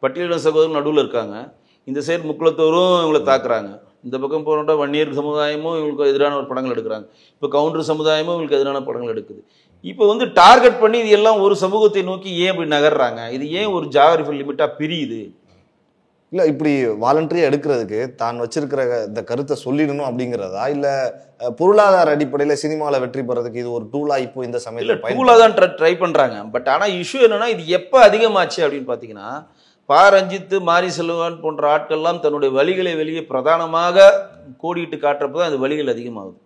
பட்டியலின சகோதரர்கள் நடுவில் இருக்காங்க, இந்த சைடு முக்குளத்தோரும் இவங்களை தாக்குறாங்க, இந்த பக்கம் போனோம்னா வன்னியர் சமுதாயமும் இவங்களுக்கு எதிரான ஒரு படங்கள் எடுக்கிறாங்க, இப்போ கவுண்டர் சமுதாயமும் இவங்களுக்கு எதிரான படங்கள் எடுக்குது. இப்போ வந்து டார்கெட் பண்ணி இது எல்லாம் ஒரு சமூகத்தை நோக்கி ஏன் இப்படி நகர்றாங்க, இது ஏன் ஒரு ஜாகிரபிக்கல் லிமிட்டாக பிரியுது? இல்லை இப்படி வாலண்டரியாக எடுக்கிறதுக்கு தான் வச்சிருக்கிற இந்த கருத்தை சொல்லிடணும் அப்படிங்கிறதா, இல்லை பொருளாதார அடிப்படையில் சினிமாவில் வெற்றி பெறதுக்கு இது ஒரு டூலாக இப்போ இந்த சமயத்தில் டூலாக தான் ட்ரை பண்ணுறாங்க. பட் ஆனால் இஷ்யூ என்னன்னா, இது எப்போ அதிகமாச்சு அப்படின்னு பார்த்தீங்கன்னா, பா ரஞ்சித், மாரி செல்வராஜ் போன்ற ஆட்கள்லாம் தன்னுடைய வழிகளை வெளியே பிரதானமாக கோடிட்டு காட்டுறப்ப தான் அது வழிகள் அதிகமாகுது.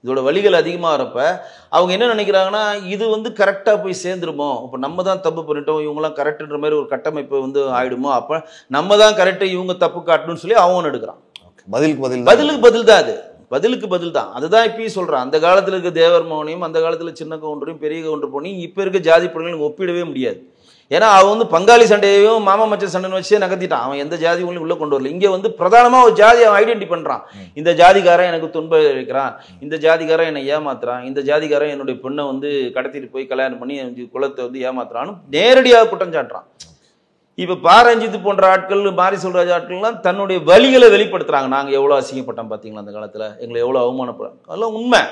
இதோட வழிகள் அதிகமாகிறப்ப அவங்க என்ன நினைக்கிறாங்கன்னா, இது வந்து கரெக்டாக போய் சேர்ந்துருமோ, இப்போ நம்ம தான் தப்பு பண்ணிட்டோம், இவங்களாம் கரெக்டுன்ற மாதிரி ஒரு கட்டமைப்பு வந்து ஆயிடுமோ, அப்போ நம்ம தான் கரெக்டு, இவங்க தப்பு காட்டணும்னு சொல்லி அவன் எடுக்கிறான். பதிலுக்கு பதில் தான் அது, பதிலுக்கு பதில் தான். அதுதான் இப்பயும் சொல்கிறான். அந்த காலத்தில் இருக்க தேவர் மோகனையும் அந்த காலத்தில் சின்ன கவுண்டரையும் பெரிய கவுண்டர் போனையும் இப்போ இருக்க ஜாதி படங்களையும் ஒப்பிடவே முடியாது. ஏன்னா அவன் வந்து பங்காளி சண்டையையும் மாமா மச்ச சண்டைன்னு வச்சே நகர்த்திட்டான். அவன் எந்த ஜாதி உள்ள கொண்டு வரல. இங்கே வந்து பிரதானமாக ஒரு ஜாதி அவன் ஐடென்டி பண்ணுறான். இந்த ஜாதிக்காரன் எனக்கு துன்ப வைக்கிறான், இந்த ஜாதிக்காரன் என்னை ஏமாத்துறான், இந்த ஜாதிக்காரன் என்னுடைய பெண்ணை வந்து கடத்திட்டு போய் கல்யாணம் பண்ணி குலத்தை வந்து ஏமாத்துறான்னு நேரடியாக குற்றம் சாட்டுறான். இப்போ பா ரஞ்சித் போன்ற ஆட்கள், மாரி செல்வராஜ் ஆட்கள்லாம் தன்னுடைய வழிகளை வெளிப்படுத்துறாங்க. நாங்கள் எவ்வளோ அசிங்கப்பட்டோம் பார்த்தீங்களா அந்த காலத்தில், எங்களை எவ்வளோ அவமானப்படுறோம், அதெல்லாம் உண்மை.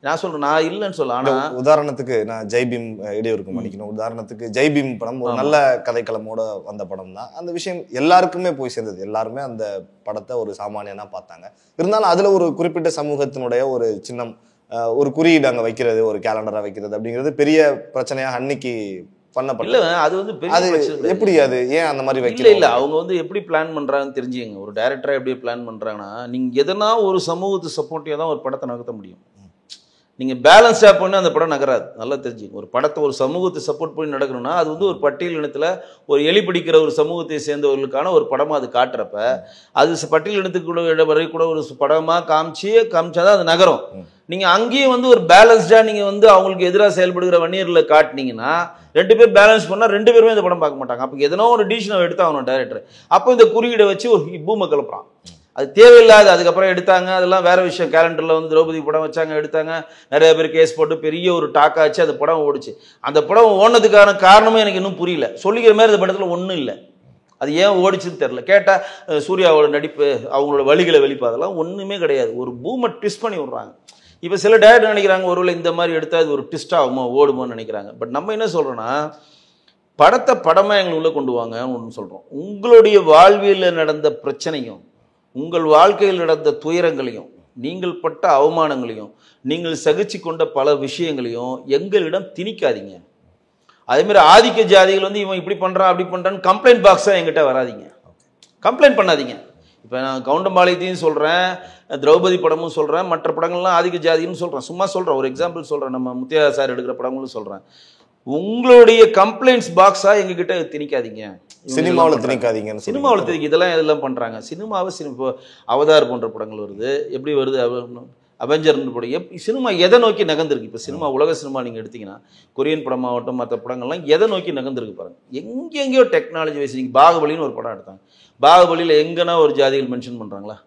நான் சொல்றேன், நான் இல்லைன்னு சொல்ல. ஆனா உதாரணத்துக்கு நான் ஜெய்பீம் இடையூறுக்கு மன்னிக்கணும், உதாரணத்துக்கு ஜெய்பீம் படம் ஒரு நல்ல கதைக்களமோட வந்த படம் தான். அந்த விஷயம் எல்லாருக்குமே போய் சேர்ந்தது, எல்லாருமே அந்த படத்தை ஒரு சாமானியனா பார்த்தாங்க. இருந்தாலும் அதுல ஒரு குறிப்பிட்ட சமூகத்தினுடைய ஒரு சின்னம், ஒரு குறியீடு அங்க வைக்கிறது, ஒரு கேலண்டரா வைக்கிறது அப்படிங்கிறது பெரிய பிரச்சனையா அன்னைக்கு பண்ணப்படல. அது வந்து பெரிய எப்படி, அது ஏன் அந்த மாதிரி வைக்கல? இல்ல அவங்க வந்து எப்படி பிளான் பண்றாங்கன்னு தெரிஞ்சுங்க. ஒரு டைரக்டரா எப்படி பிளான் பண்றாங்கன்னா, நீங்க எதனா ஒரு சமூகத்து சப்போர்ட்டிவா தான் ஒரு படத்தை நகர்த்த முடியும். நீங்கள் பேலன்ஸாக பண்ணி அந்த படம் நகராது, நல்லா தெரிஞ்சுங்க. ஒரு படத்தை ஒரு சமூகத்தை சப்போர்ட் பண்ணி நடக்கணும்னா அது வந்து ஒரு பட்டியல் இனத்தில் ஒரு எலி பிடிக்கிற ஒரு சமூகத்தை சேர்ந்தவர்களுக்கான ஒரு படமாக அது காட்டுறப்ப அது பட்டியல் இனத்துக்குள்ள வரை கூட ஒரு படமாக காமிச்சாதான் அது நகரும். நீங்கள் அங்கேயும் வந்து ஒரு பேலன்ஸ்டாக நீங்கள் வந்து அவங்களுக்கு எதிராக செயல்படுகிற வன்னியரில் காட்டினீங்கன்னா 2 பேர் பேலன்ஸ் பண்ணால் 2 பேருமே இந்த படம் பார்க்க மாட்டாங்க. அப்போ எதனா ஒரு டிசிஷனை எடுத்து அவனோட டைரக்டர் அப்போ இந்த குறியீடை வச்சு ஒரு பூமை கிளப்புறான். அது தேவையில்லாது. அதுக்கப்புறம் எடுத்தாங்க, அதெல்லாம் வேற விஷயம். கேலண்டரில் வந்து திரௌபதி படம் வச்சாங்க, எடுத்தாங்க, நிறைய பேர் கேஸ் போட்டு பெரிய ஒரு டாக் ஆச்சு, அந்த படம் ஓடிச்சு. அந்த படம் ஓடினதுக்கான காரணமும் எனக்கு இன்னும் புரியல. சொல்லிக்கிற மாதிரி அந்த படத்தில் ஒன்றும் இல்லை. அது ஏன் ஓடிச்சுன்னு தெரில. கேட்டால் சூர்யாவோட நடிப்பு, அவங்களோட வழிகளை வெளிப்பாதெல்லாம் ஒன்றுமே கிடையாது. ஒரு பூமை ட்விஸ்ட் பண்ணி விட்றாங்க. இப்போ சில டேரக்டர் நினைக்கிறாங்க, ஒருவேளை இந்த மாதிரி எடுத்தால் இது ஒரு ட்விஸ்ட் ஆகுமோ, ஓடுமோன்னு நினைக்கிறாங்க. பட் நம்ம என்ன சொல்கிறோன்னா, படத்தை படமாக எங்களுக்குள்ளே கொண்டு வாங்க ஒன்று சொல்கிறோம். உங்களுடைய வாழ்வியலில் நடந்த பிரச்சனையும், உங்கள் வாழ்க்கையில் நடந்த துயரங்களையும், நீங்கள் பட்ட அவமானங்களையும், நீங்கள் சகிச்சு கொண்ட பல விஷயங்களையும் எங்களிடம் திணிக்காதீங்க. அதேமாதிரி ஆதிக்க ஜாதிகள் வந்து இவன் இப்படி பண்ணுறான் அப்படி பண்ணுறான்னு கம்ப்ளைண்ட் பாக்ஸாக எங்கிட்ட வராதிங்க, கம்ப்ளைண்ட் பண்ணாதீங்க. இப்போ நான் கவுண்டம்பாளையத்தையும் சொல்கிறேன், திரௌபதி படமும் சொல்கிறேன், மற்ற படங்கள்லாம் ஆதிக்க ஜாதின்னு சொல்கிறேன், சும்மா சொல்கிறேன், ஒரு எக்ஸாம்பிள் சொல்கிறேன், நம்ம முத்தியா சார் எடுக்கிற படங்களும் சொல்கிறேன். உங்களுடைய கம்ப்ளைண்ட்ஸ் பாக்ஸா எங்ககிட்ட திணிக்காதீங்க, சினிமாவில் திணிக்காதீங்க. சினிமாவில் திணிக்க இதெல்லாம் பண்ணுறாங்க. சினிமாவை இப்போ அவதார் போன்ற படங்கள் வருது, எப்படி வருது, அவெஞ்சர்னு படம். சினிமா எதை நோக்கி நகர்ந்துருக்கு? இப்போ சினிமா, உலக சினிமா நீங்கள் எடுத்தீங்கன்னா கொரியன் படமாகட்டும் மற்ற படங்கள்லாம் எதை நோக்கி நகர்ந்துருக்கு பாருங்க. எங்கெங்கேயோ டெக்னாலஜி வைஸ். நீங்கள் பாகுபலின்னு ஒரு படம் எடுத்தாங்க, பாகுபலியில் எங்கன்னா ஒரு ஜாதிகள் மென்ஷன் பண்ணுறாங்களா?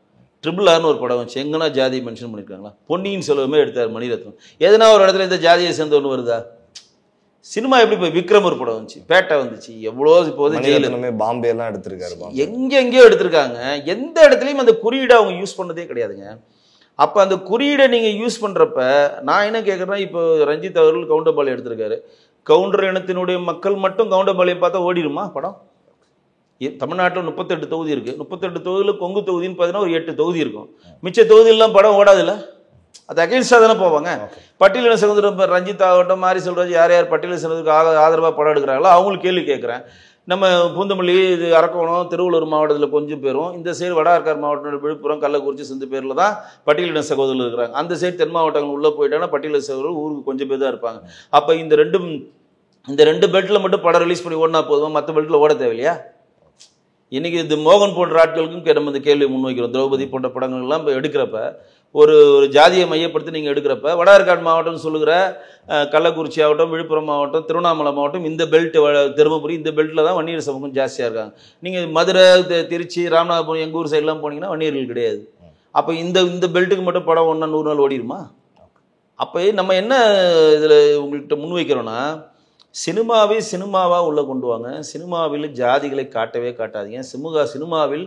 ட்ரிபிள்-ஆர்னு ஒரு படம் வச்சு எங்கன்னா ஜாதியை மென்ஷன் பண்ணியிருக்காங்களா? பொன்னியின் செல்வமே எடுத்தார் மணிரத்னம். எதனா ஒரு இடத்துல இந்த ஜாதியை சேர்ந்த ஒன்று வருதா? சினிமா எப்படி போய் விக்ரம் ஒரு படம் வந்துச்சு, பேட்டை வந்துச்சு, எவ்வளோ இப்போ வந்து பாம்பே எல்லாம் எடுத்திருக்காரு, எங்கெங்கேயோ எடுத்திருக்காங்க. எந்த இடத்துலையும் அந்த குறியீடை அவங்க யூஸ் பண்ணதே கிடையாதுங்க. அப்போ அந்த குறியீடை நீங்கள் யூஸ் பண்ணுறப்ப நான் என்ன கேட்குறேன்னா, இப்போ ரஞ்சித் அவர்கள் கவுண்டம்பாளையம் எடுத்திருக்காரு. கவுண்டர் இனத்தினுடைய மக்கள் மட்டும் கவுண்டம்பாளையம் பார்த்தா ஓடிடுமா படம்? தமிழ்நாட்டில் 38 தொகுதி இருக்குது. 38 தொகுதியில் கொங்கு தொகுதின்னு பார்த்தீங்கன்னா ஒரு 8 தொகுதி இருக்கும். மிச்ச தொகுதியெல்லாம் படம் ஓடாதுல்ல. அது அகெயின்ஸ்டாக தானே போவாங்க. பட்டியலின சகோதரர் இப்போ ரஞ்சித் ஆகட்டும், மாரி செல்வராஜ், யார் யார் பட்டியலின சகோதரருக்கு ஆதரவாக படம் எடுக்கிறாங்களோ அவங்களுக்கு கேள்வி கேட்குறேன். நம்ம பூந்தமல்லி, இது அரக்கோணம், திருவள்ளூர் மாவட்டத்தில் கொஞ்சம் பேரும், இந்த சைடு வட ஆற்காடு மாவட்டம், விழுப்புரம், கள்ளக்குறிச்சி, சிந்து பேரில் தான் பட்டியலின சகோதரர்கள் இருக்கிறாங்க. அந்த சைடு தென் மாவட்டங்கள் உள்ளே போயிட்டாங்கன்னா பட்டியலின சகோதரர்கள் ஊருக்கு கொஞ்சம் பேர் தான் இருப்பாங்க. அப்போ இந்த ரெண்டு பெல்ட்டில் மட்டும் படம் ரிலீஸ் பண்ணி ஓடினா போதுமா? மற்ற பெல்ட்டில் ஓட தேவையில்லையா? இன்றைக்கி இது மோகன் போன்ற ஆட்களுக்கும் நம்ம இந்த கேள்வி முன்வைக்கிறோம். திரௌபதி போன்ற படங்கள்லாம் இப்போ எடுக்கிறப்ப ஒரு ஜாதியை மையப்படுத்தி நீங்கள் எடுக்கிறப்ப வட ஆற்காடு மாவட்டம்னு சொல்லுகிற கள்ளக்குறிச்சி ஆகட்டும், விழுப்புரம் மாவட்டம், திருவண்ணாமலை மாவட்டம், இந்த பெல்ட், தருமபுரி, இந்த பெல்ட்டில் தான் வன்னியர் சமூகம் ஜாஸ்தியாக இருக்காங்க. நீங்கள் மதுரை, திருச்சி, ராமநாதபுரம், எங்கள் ஊர் சைட்லாம் போனீங்கன்னா வன்னியர்கள் கிடையாது. அப்போ இந்த பெல்ட்டுக்கு மட்டும் படம் 100 நாள் ஓடிடுமா? அப்போ நம்ம என்ன இதில் உங்கள்கிட்ட முன்வைக்கிறோன்னா, சினிமாவை சினிமாவாக உள்ளே கொண்டு வாங்க. சினிமாவில் ஜாதிகளை காட்டவே காட்டாதீங்க. சினிமாவில்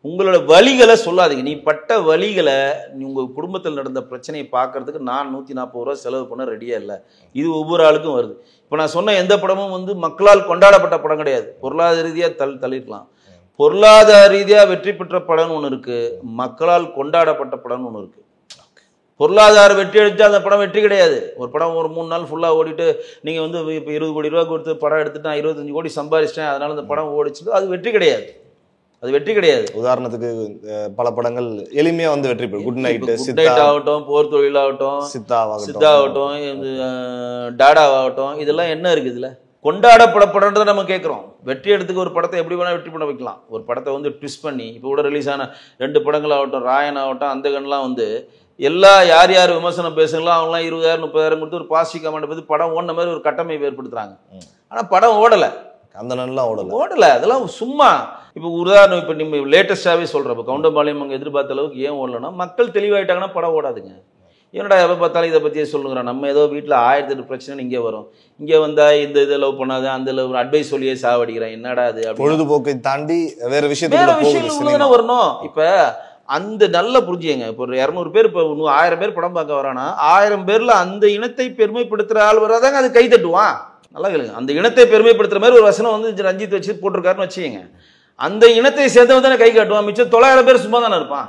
உங்களோட வலிகளை சொல்லாதீங்க. நீ பட்ட வலிகளை, உங்கள் குடும்பத்தில் நடந்த பிரச்சனையை பார்க்கறதுக்கு நான் 140 ரூபா செலவு பண்ண ரெடியாக இல்லை. இது ஒவ்வொரு ஆளுக்கும் வருது. இப்போ நான் சொன்ன எந்த படமும் வந்து மக்களால் கொண்டாடப்பட்ட படம் கிடையாது. பொருளாதார ரீதியாக தள்ளிருக்கலாம். பொருளாதார ரீதியாக வெற்றி பெற்ற படம்னு ஒன்று இருக்குது, மக்களால் கொண்டாடப்பட்ட படம்னு ஒன்று இருக்குது. பொருளாதார வெற்றி அடித்தா அந்த படம் வெற்றி கிடையாது. ஒரு படம் ஒரு 3 நாள் ஃபுல்லாக ஓடிட்டு நீங்கள் வந்து இப்போ 20 கோடி ரூபா கொடுத்து படம் எடுத்துட்டு நான் 25 கோடி சம்பாதிச்சிட்டேன், அதனால அந்த படம் ஓடிச்சுட்டு, அது வெற்றி கிடையாது. அது வெற்றி கிடையாது. உதாரணத்துக்கு பல படங்கள் எளிமையா வந்து வெற்றி பெறும். குட் நைட் ஆகட்டும், போர் தொழில் ஆகட்டும், சித்தா ஆகட்டும், டாடா ஆகட்டும், இதெல்லாம் என்ன இருக்குது இதில்? கொண்டாடப்படப்படுறதை நம்ம கேட்குறோம். வெற்றி எடுத்துக்கு ஒரு படத்தை எப்படி வேணால் வெற்றி பண்ண வைக்கலாம். ஒரு படத்தை வந்து ட்விஸ்ட் பண்ணி, இப்போ கூட ரிலீஸ் ஆன 2 படங்கள் ஆகட்டும், ராயன் ஆகட்டும், அந்த கண்லாம் வந்து யார் யார் விமர்சனம் பேசுங்களோ அவங்களாம் 20,000 30,000 கொடுத்து ஒரு பாசிட்டிவ் கமெண்ட் பற்றி படம் ஓடின மாதிரி ஒரு கட்டமைப்பு ஏற்படுத்துறாங்க. ஆனால் படம் ஓடலை. அந்த நாள்லாம் ஓடலை. அதெல்லாம் சும்மா. இப்போ உதாரணம், இப்போ நம்ம லேட்டஸ்டாகவே சொல்கிறோம், இப்போ கவுண்டம்பாளையம் அங்கே எதிர்பார்த்த அளவுக்கு ஏன் ஓடலைன்னா, மக்கள் தெளிவாயிட்டாங்கன்னா படம் ஓடாதுங்க. என்னடா எப்போ பார்த்தாலும் இதை பற்றியே சொல்லுங்கிறோம். நம்ம ஏதோ வீட்டில் 1008 பிரச்சனை இங்கே வரும். இங்கே வந்தால் இதை லவ் பண்ணாது, அந்த லவ் அட்வைஸ் சொல்லியே சாவடிக்கிறேன். என்னடா அது? பொழுதுபோக்கை தாண்டி வேறு விஷயங்கள் தானே வரணும். இப்போ அந்த நல்ல புரிஞ்சுங்க. இப்போ ஒரு 200 பேர், இப்போ 1000 பேர் படம் பார்க்க வரானா, 1000 பேரில் அந்த இனத்தை பெருமைப்படுத்துகிற ஆள் வராதாங்க அது கை தட்டுவான். நல்லா கேளுங்க. அந்த இனத்தை பெருமைப்படுத்துகிற மாதிரி ஒரு வசனம் வந்து ரஞ்சித் வச்சு போட்டிருக்காருன்னு வச்சுக்கோங்க, அந்த இனத்தை சேர்ந்தவன் தானே கை காட்டுவான். மிச்சம் 900 பேர் சும்மா தானே இருப்பான்.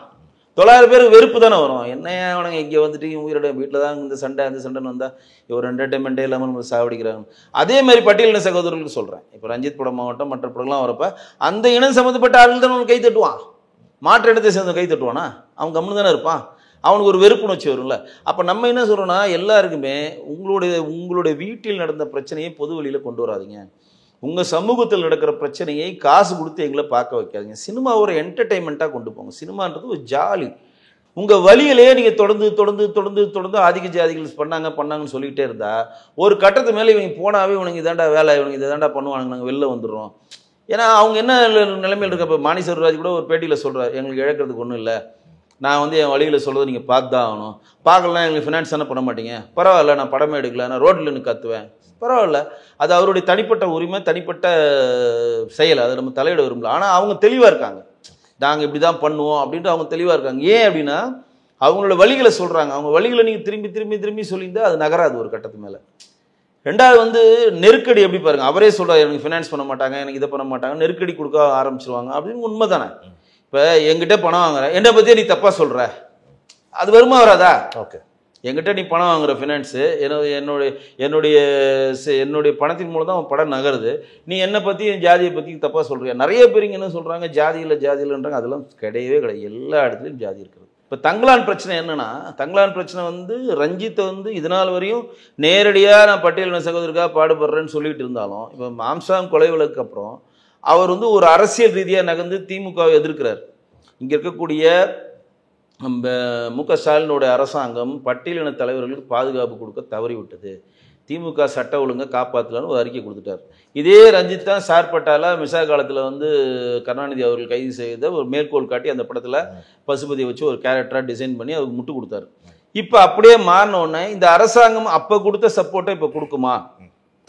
900 பேருக்கு வெறுப்பு தானே வரும். என்ன அவனுங்க இங்கே வந்துட்டு உயிரோட வீட்டில் தான் இந்த சண்டை அந்த சண்டைன்னு வந்தால் ஒரு என்டர்டைன்மெண்ட்டே இல்லாமல் நம்ம சாவடிக்கிறாங்க. அதே மாதிரி பட்டியலின சகோதரர்களுக்கு சொல்கிறேன். இப்போ ரஞ்சித் படம் மாவட்டம் மற்ற படம்லாம் வரப்போ அந்த இனம் சம்மந்தப்பட்ட ஆளுகள் தான் அவனுக்கு கை தட்டுவான். மாற்று இடத்தை சேர்ந்து கை தட்டுவானா? அவன் கம்முன்னு தானே இருப்பான். அவனுக்கு ஒரு வெறுப்புணர்ச்சி வரும்ல. அப்போ நம்ம என்ன சொல்கிறோன்னா, எல்லாருக்குமே உங்களுடைய வீட்டில் நடந்த பிரச்சனையை பொது வழியில் கொண்டு வராதிங்க. உங்கள் சமூகத்தில் நடக்கிற பிரச்சனையை காசு கொடுத்து எங்களை பார்க்க வைக்காதீங்க. சினிமா ஒரு என்டர்டெயின்மெண்ட்டாக கொண்டு போங்க. சினிமான்றது ஒரு ஜாலி. உங்கள் வழியிலேயே நீங்கள் தொடர்ந்து அதிக ஜாதிகள் பண்ணாங்கன்னு சொல்லிகிட்டே இருந்தால் ஒரு கட்டத்து மேலே இவங்க போனாவே இவனுக்கு இதாண்டா வேலை, இவனுக்கு இதை தாண்டா பண்ணுவானுங்க, நாங்கள் வெளில வந்துடுறோம். ஏன்னா அவங்க என்ன நிலைமையில் இருக்க. இப்போ மாரி செல்வராஜ் கூட ஒரு பேட்டியில் சொல்கிறார், எங்களுக்கு இழக்கிறதுக்கு ஒன்றும் இல்லை, நான் வந்து என் வழியில் சொல்கிறத நீங்கள் பார்த்து தான் ஆகணும். பார்க்கலாம், எங்களுக்கு ஃபினான்ஸ் தானே பண்ண மாட்டீங்க, பரவாயில்ல, நான் படமே எடுக்கல, நான் ரோட்டில் நின்று கத்துவேன், பரவாயில்ல, அது அவருடைய தனிப்பட்ட உரிமை, தனிப்பட்ட செயல், அதை நம்ம தலையிட விரும்பல. ஆனால் அவங்க தெளிவாக இருக்காங்க, நாங்கள் இப்படி தான் பண்ணுவோம் அப்படின்ட்டு அவங்க தெளிவாக இருக்காங்க. ஏன் அப்படின்னா அவங்களோட வழிகளை சொல்கிறாங்க. அவங்க வழிகளை நீங்கள் திரும்பி சொல்லியிருந்தால் அது நகராது ஒரு கட்டத்து மேலே. ரெண்டாவது வந்து நெருக்கடி. எப்படி பாருங்கள், அவரே சொல்கிறார், எனக்கு ஃபினான்ஸ் பண்ண மாட்டாங்க, எனக்கு இதை பண்ண மாட்டாங்க, நெருக்கடி கொடுக்க ஆரம்பிச்சிருவாங்க அப்படின்னு. உண்மை தானே. இப்போ என்கிட்ட பணம் வாங்குற, என்னை பற்றியே நீ தப்பாக சொல்கிற, அது வருமா வராதா? ஓகே, என்கிட்ட நீ பணம் வாங்குற ஃபினான்ஸு, என்னுடைய பணத்தின் மூலம் தான் படம் நகருது, நீ என்னை பற்றி என் ஜாதியை பற்றி தப்பாக சொல்கிறியா? நிறைய பேர் இங்கே என்ன சொல்கிறாங்க, ஜாதி இல்லைன்றாங்க. அதெல்லாம் கிடையவே கிடையாது. எல்லா இடத்துலையும் ஜாதி இருக்கிறது. இப்போ தங்கலான் பிரச்சனை என்னன்னா, தங்கலான் பிரச்சனை வந்து ரஞ்சித்தை வந்து இதனால் வரையும் நேரடியாக நான் பட்டியலின சகோதரருக்காக பாடுபடுறேன்னு சொல்லிட்டு இருந்தாலும், இப்போ ஆம்ஸ்ட்ராங் கொலை வழக்கு அப்புறம் அவர் வந்து ஒரு அரசியல் ரீதியாக நகர்ந்து திமுகவை எதிர்க்கிறார். இங்கே இருக்கக்கூடிய நம்ம மு.க. ஸ்டாலினுடைய அரசாங்கம் பட்டியலின தலைவர்களுக்கு பாதுகாப்பு கொடுக்க தவறிவிட்டது. திமுக சட்ட ஒழுங்கை காப்பாற்றலான்னு ஒரு அறிக்கை கொடுத்துட்டார். இதே ரஞ்சித் தான் சார்பட்டால மிசா காலத்தில் வந்து கருணாநிதி அவர்கள் கைது செய்த ஒரு மேற்கோள் காட்டி அந்த படத்தில் பசுபதியை வச்சு ஒரு கேரக்டராக டிசைன் பண்ணி அவருக்கு முட்டு கொடுத்தாரு. இப்போ அப்படியே மாறினோடனே இந்த அரசாங்கம் அப்போ கொடுத்த சப்போர்ட்டை இப்போ கொடுக்குமா,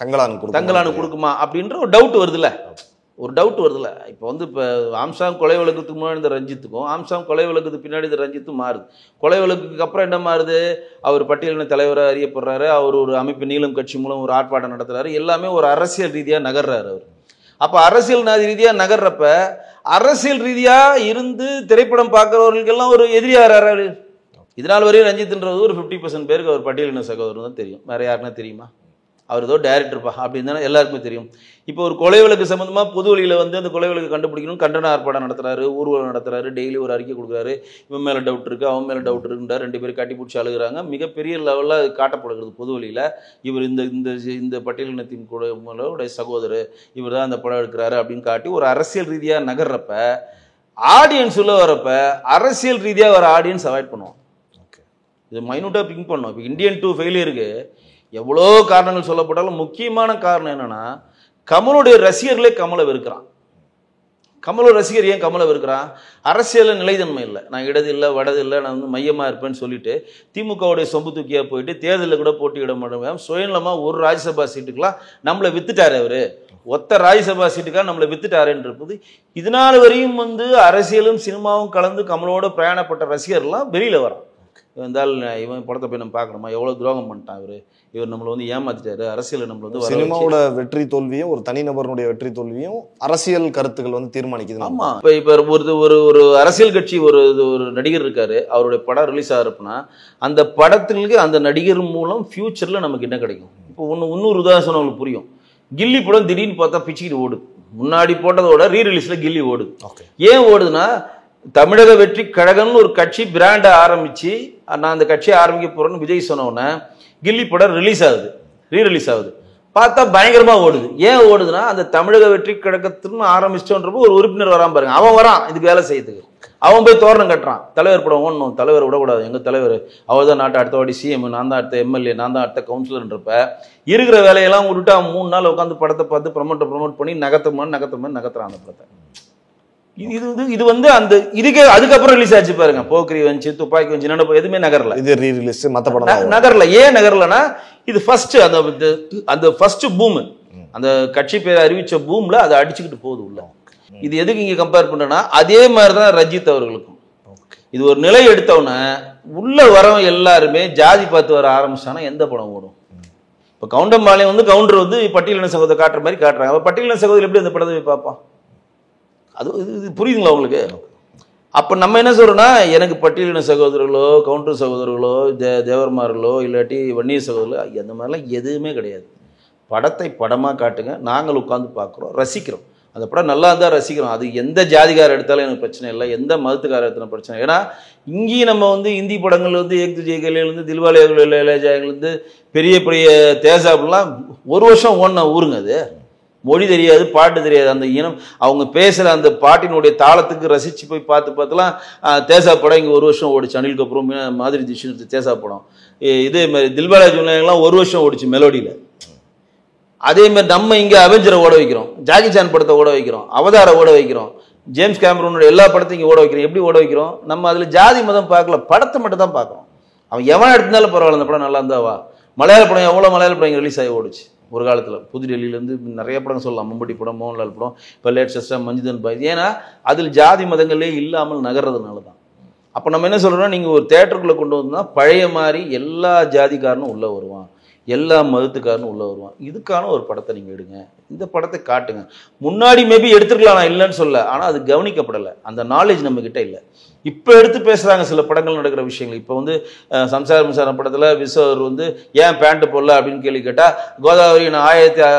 தங்கலானு கொடுக்குமா அப்படின்ற ஒரு டவுட் வருதுல்ல, இப்போ வந்து இப்போ ஆம்சாங் கொலை வழக்குக்கு முன்னாடி இந்த ரஞ்சித்துக்கும் ஆம்சாங் கொலை வழக்குக்கு பின்னாடி இந்த ரஞ்சித்தும் மாறுது. கொலை வழக்குக்கு அப்புறம் என்ன மாறுது, அவர் பட்டியலின தலைவராக அறியப்படுறாரு, அவர் ஒரு அமைப்பு நீளம் கட்சி மூலம் ஒரு ஆர்ப்பாட்டம் நடத்துறாரு, எல்லாமே ஒரு அரசியல் ரீதியாக நகர்றாரு அவர். அப்போ அரசியல் ரீதியாக நகர்றப்ப அரசியல் ரீதியாக இருந்து திரைப்படம் பார்க்குறவர்களுக்கெல்லாம் ஒரு எதிரியாகிறாரு. இதனால் வரையும் ரஞ்சித்ன்றது ஒரு 50% பேருக்கு அவர் பட்டியலின சகோதரர் தான் தெரியும், வேற யாருன்னா தெரியுமா? அவர் ஏதோ டைரக்டர்ப்பா அப்படின்னு தானே எல்லாருக்குமே தெரியும். இப்போ ஒரு கொலை வழக்கு சம்மந்தமாக பொது வழியில் வந்து அந்த கொலை வழக்கு கண்டுபிடிக்கணும், கண்டன ஆர்ப்பாட்டம் நடத்துறாரு, ஊர்வலம் நடத்துறாரு, டெய்லி ஒரு அறிக்கை கொடுக்குறாரு, இவன் மேலே டவுட் இருக்குது அவன் மேலே டவுட் இருக்குன்றா, 2 பேரும் கட்டி பிடிச்சி அழுகிறாங்க, மிகப்பெரிய லெவலில் காட்டப்படுகிறது பொது வழியில். இவர் இந்த பட்டியலினத்தின் கூட சகோதரர், இவர் தான் அந்த படம் எடுக்கிறாரு அப்படின்னு காட்டி ஒரு அரசியல் ரீதியாக நகர்றப்ப ஆடியன்ஸ் உள்ள வரப்ப அரசியல் ரீதியாக வர ஆடியன்ஸ் அவாய்ட் பண்ணுவோம். இது மைனூட்டாக திங்க் பண்ணோம். இப்போ இந்தியன் 2 ஃபெயிலியருக்கு எவ்வளோ காரணங்கள் சொல்லப்பட்டாலும் முக்கியமான காரணம் என்னன்னா, கமலுடைய ரசிகர்களே கமலை வெறுக்கிறான். கமலோட ரசிகர் ஏன் கமலை வெறுக்கிறான்? அரசியலில் நிலைத்தன்மை இல்லை, நான் இடது இல்லை வடது இல்லை, நான் வந்து மையமாக இருப்பேன்னு சொல்லிட்டு திமுகவுடைய சொம்பு தூக்கியாக போயிட்டு தேர்தலில் கூட போட்டியிட மாட்டேன், சுயநலமாக ஒரு ராஜ்யசபா சீட்டுக்கெல்லாம் நம்மளை வித்துட்டாரு அவர், ஒத்த ராஜ்யசபா சீட்டுக்காக நம்மளை வித்துட்டாருன்றது. இதனால் வரையும் வந்து அரசியலும் சினிமாவும் கலந்து கமலோட பிரயாணப்பட்ட ரசிகர்லாம் வெளியில் வரான். இருந்தால் இவன் படத்தை போய் நம்ம பார்க்கணுமா, எவ்வளோ துரோகம் பண்ணிட்டான் இவர் நம்மளை வந்து ஏமாத்திட்டாரு, அரசியல் நம்மளை வந்து சினிமாவோட வெற்றி தோல்வியும் ஒரு தனிநபருடைய வெற்றி தோல்வியும் அரசியல் கருத்துக்கள் வந்து தீர்மானிக்குது. ஆமா, இப்போ ஒரு அரசியல் கட்சி ஒரு நடிகர் இருக்காரு, அவருடைய படம் ரிலீஸ் ஆகிறப்பனா அந்த படத்திற்கு அந்த நடிகர் மூலம் ஃபியூச்சர்ல நமக்கு என்ன கிடைக்கும். இப்போ இன்னொரு உதாரணம் உங்களுக்கு புரியும். கில்லி படம் திடீர்னு பார்த்தா பிச்சுக்கிட்டு ஓடுது, முன்னாடி போட்டதோட ரீரிலீஸ்ல கில்லி ஓடுது. ஏன் ஓடுதுன்னா, தமிழக வெற்றி கழகம்னு ஒரு கட்சி பிராண்டை ஆரம்பிச்சு நான் அந்த கட்சியை ஆரம்பிக்க போறேன்னு விஜய் சொன்னோன்னே கில்லி படம் ரீரிலீஸ் ஆகுது, பார்த்தா பயங்கரமா ஓடுது. ஏன் ஓடுதுன்னா, அந்த தமிழக வெற்றி கழகத்துன்னு ஆரம்பிச்சோன்றப்போ ஒரு உறுப்பினர் வராம பாருங்க, அவன் வரான் இதுக்கு வேலை செய்யறதுக்கு, அவன் போய் தோரணம் கட்டுறான், தலைவர் படம் ஓடணும், தலைவர் விடக்கூடாது, எங்க தலைவர் அவர் தான் நாட்டு அடுத்த வாடி சிஎம், நான் தான் அடுத்த எம்எல்ஏ, நான் தான் அடுத்த கவுன்சிலர்ன்றப்ப இருக்கிற வேலையெல்லாம் விட்டுட்டு அவன் 3 நாள் உட்காந்து படத்தை பார்த்து ப்ரமோட் பண்ணி நகர்த்துறான் அந்த படத்தை. இது வந்து அந்த இதுக்கே அதுக்கப்புறம் ரிலீஸ் ஆச்சு பாருங்க, போக்கிரி வந்துச்சு, துப்பாக்கி வந்துச்சு, என்ன எதுவுமே நகரல, இது ரீரிலீஸ் மற்ற படம் நகரல. ஏன் நகரலன்னா, இது ஃபர்ஸ்ட் அந்த ஃபர்ஸ்ட் பூம், அந்த கட்சி பேரை அறிவிச்ச பூம்ல அதை அடிச்சுக்கிட்டு போகுது உள்ள. இது எதுக்கு இங்க கம்பேர் பண்றேன்னா, அதே மாதிரிதான் ரஞ்சித் அவர்களுக்கும் இது ஒரு நிலை எடுத்தவன உள்ள வரவன் எல்லாருமே ஜாதி பார்த்து வர ஆரம்பிச்சானா எந்த படம் ஓடும்? இப்ப கவுண்டம்பாளையம் வந்து கவுண்டர் வந்து பட்டியலின சகோதரர் காட்டுற மாதிரி காட்டுறாங்க, பட்டியலின சகோதரர் எப்படி அந்த படத்தை பார்ப்பான்? அது இது புரியுதுங்களா உங்களுக்கு? அப்போ நம்ம என்ன சொல்றோம்னா, எனக்கு பட்டியலின சகோதரர்களோ கவுண்டர் சகோதரர்களோ தேவர்மார்களோ இல்லாட்டி வன்னியர் சகோதரர்களோ அந்த மாதிரிலாம் எதுவுமே கிடையாது. படத்தை படமாக காட்டுங்க, நாங்கள் உட்காந்து பார்க்குறோம், ரசிக்கிறோம். அந்த படம் நல்லா இருந்தால் ரசிக்கிறோம். அது எந்த ஜாதிகார எடுத்தாலும் எனக்கு பிரச்சனை இல்லை, எந்த மதத்துக்கார எடுத்தாலும் பிரச்சனை. ஏன்னா இங்கேயும் நம்ம வந்து இந்தி படங்கள் வந்து ஏக் துஜேகலேருந்து தில்வாலேருந்து பெரிய பெரிய தேசாப்லாம் 1 வருஷம் ஓடின ஊருங்க. அது மொழி தெரியாது, பாட்டு தெரியாது, அந்த இனம் அவங்க பேசுகிற அந்த பாட்டினுடைய தாளத்துக்கு ரசித்து போய் பார்த்துலாம் தேசா படம் இங்கே 1 வருஷம் ஓடிச்சு. அனில் கபூரும் மாதிரி திஷு தேசா படம். இதே மாதிரி தில்பாலா ஜுவல்லாம் 1 வருஷம் ஓடிச்சு மெலோடியில். அதே மாதிரி நம்ம இங்கே அவெஞ்சரை ஓட வைக்கிறோம், ஜாக்கி சான் படத்தை ஓட வைக்கிறோம், அவதாரை ஓட வைக்கிறோம், ஜேம்ஸ் கேமரூனோட எல்லா படத்தையும் இங்கே ஓட வைக்கிறோம். எப்படி ஓட வைக்கிறோம்? நம்ம அதில் ஜாதி மதம் பார்க்கல, படத்தை மட்டும் தான் பார்க்குறோம். அவன் எவன் எடுத்தாலும் பரவாயில்ல, அந்த படம் நல்லா இருந்தாவா. மலையாள படம் எவ்வளோ மலையாள படம் இங்கே ரிலீஸ் ஆகி ஓடிச்சு ஒரு காலத்தில். புதுடெல்லியிலேருந்து நிறைய படம் சொல்லலாம், மம்பட்டி படம், மோகன்லால் படம், இப்போ லேட்டஸ்டாக மஞ்சுதன் பாய். ஏன்னா அதில் ஜாதி மதங்களே இல்லாமல் நகர்றதுனால தான். அப்போ நம்ம என்ன சொல்கிறோம்னா, நீங்கள் ஒரு தேட்டருக்குள்ளே கொண்டு வந்தோம்னா பழைய மாதிரி எல்லா ஜாதிக்காரனும் உள்ளே வருவான், எல்லா மதத்துக்காரனும் உள்ளே வருவான். இதுக்கான ஒரு படத்தை நீங்கள் எடுங்க, இந்த படத்தை காட்டுங்க. முன்னாடி மேபி எடுத்துருக்கலாம், நான் இல்லைன்னு சொல்ல, ஆனால் அது கவனிக்கப்படலை, அந்த நாலேஜ் நம்மக்கிட்ட இல்லை. இப்போ எடுத்து பேசுகிறாங்க சில படங்கள் நடக்கிற விஷயங்கள். இப்போ வந்து சம்சாரம் படத்தில் விஸ்வர் வந்து ஏன் பேண்ட்டு போடல அப்படின்னு கேள்வி கேட்டால், கோதாவரி நான்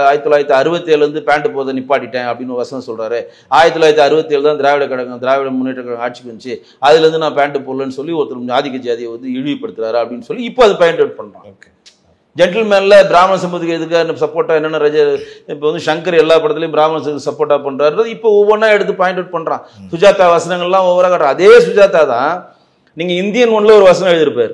1967 பேண்ட்டு போதை நிப்பாட்டிட்டேன் அப்படின்னு வசனம் சொல்கிறாரு. 1967 தான் திராவிட முன்னேற்ற கழகம் ஆட்சிக்கு வந்துச்சு, அதுலேருந்து நான் பேண்ட்டு போடலன்னு சொல்லி ஒருத்தர் ஆதிக்க ஜாதியை வந்து இழிவுபடுத்துறாரு அப்படின்னு சொல்லி இப்போ அது பாயிண்ட் அவுட் பண்ணுறான். ஜென்டில்மேன்ல பிராமண சமூகத்துக்கு எதுக்கு சப்போர்ட்டா என்னென்ன இப்போ வந்து சங்கர் எல்லா படத்துலையும் பிராமண சமூகத்துக்கு சப்போர்ட்டா பண்றாரு. இப்போ ஒவ்வொன்றா எடுத்து பாயிண்ட் அவுட் பண்றான். சுஜாதா வசனங்கள்லாம் ஒவ்வொரு காட்டுறான். அதே சுஜாதா தான் நீங்க இந்தியன் 1ல ஒரு வசனம் எழுதியிருப்பார்,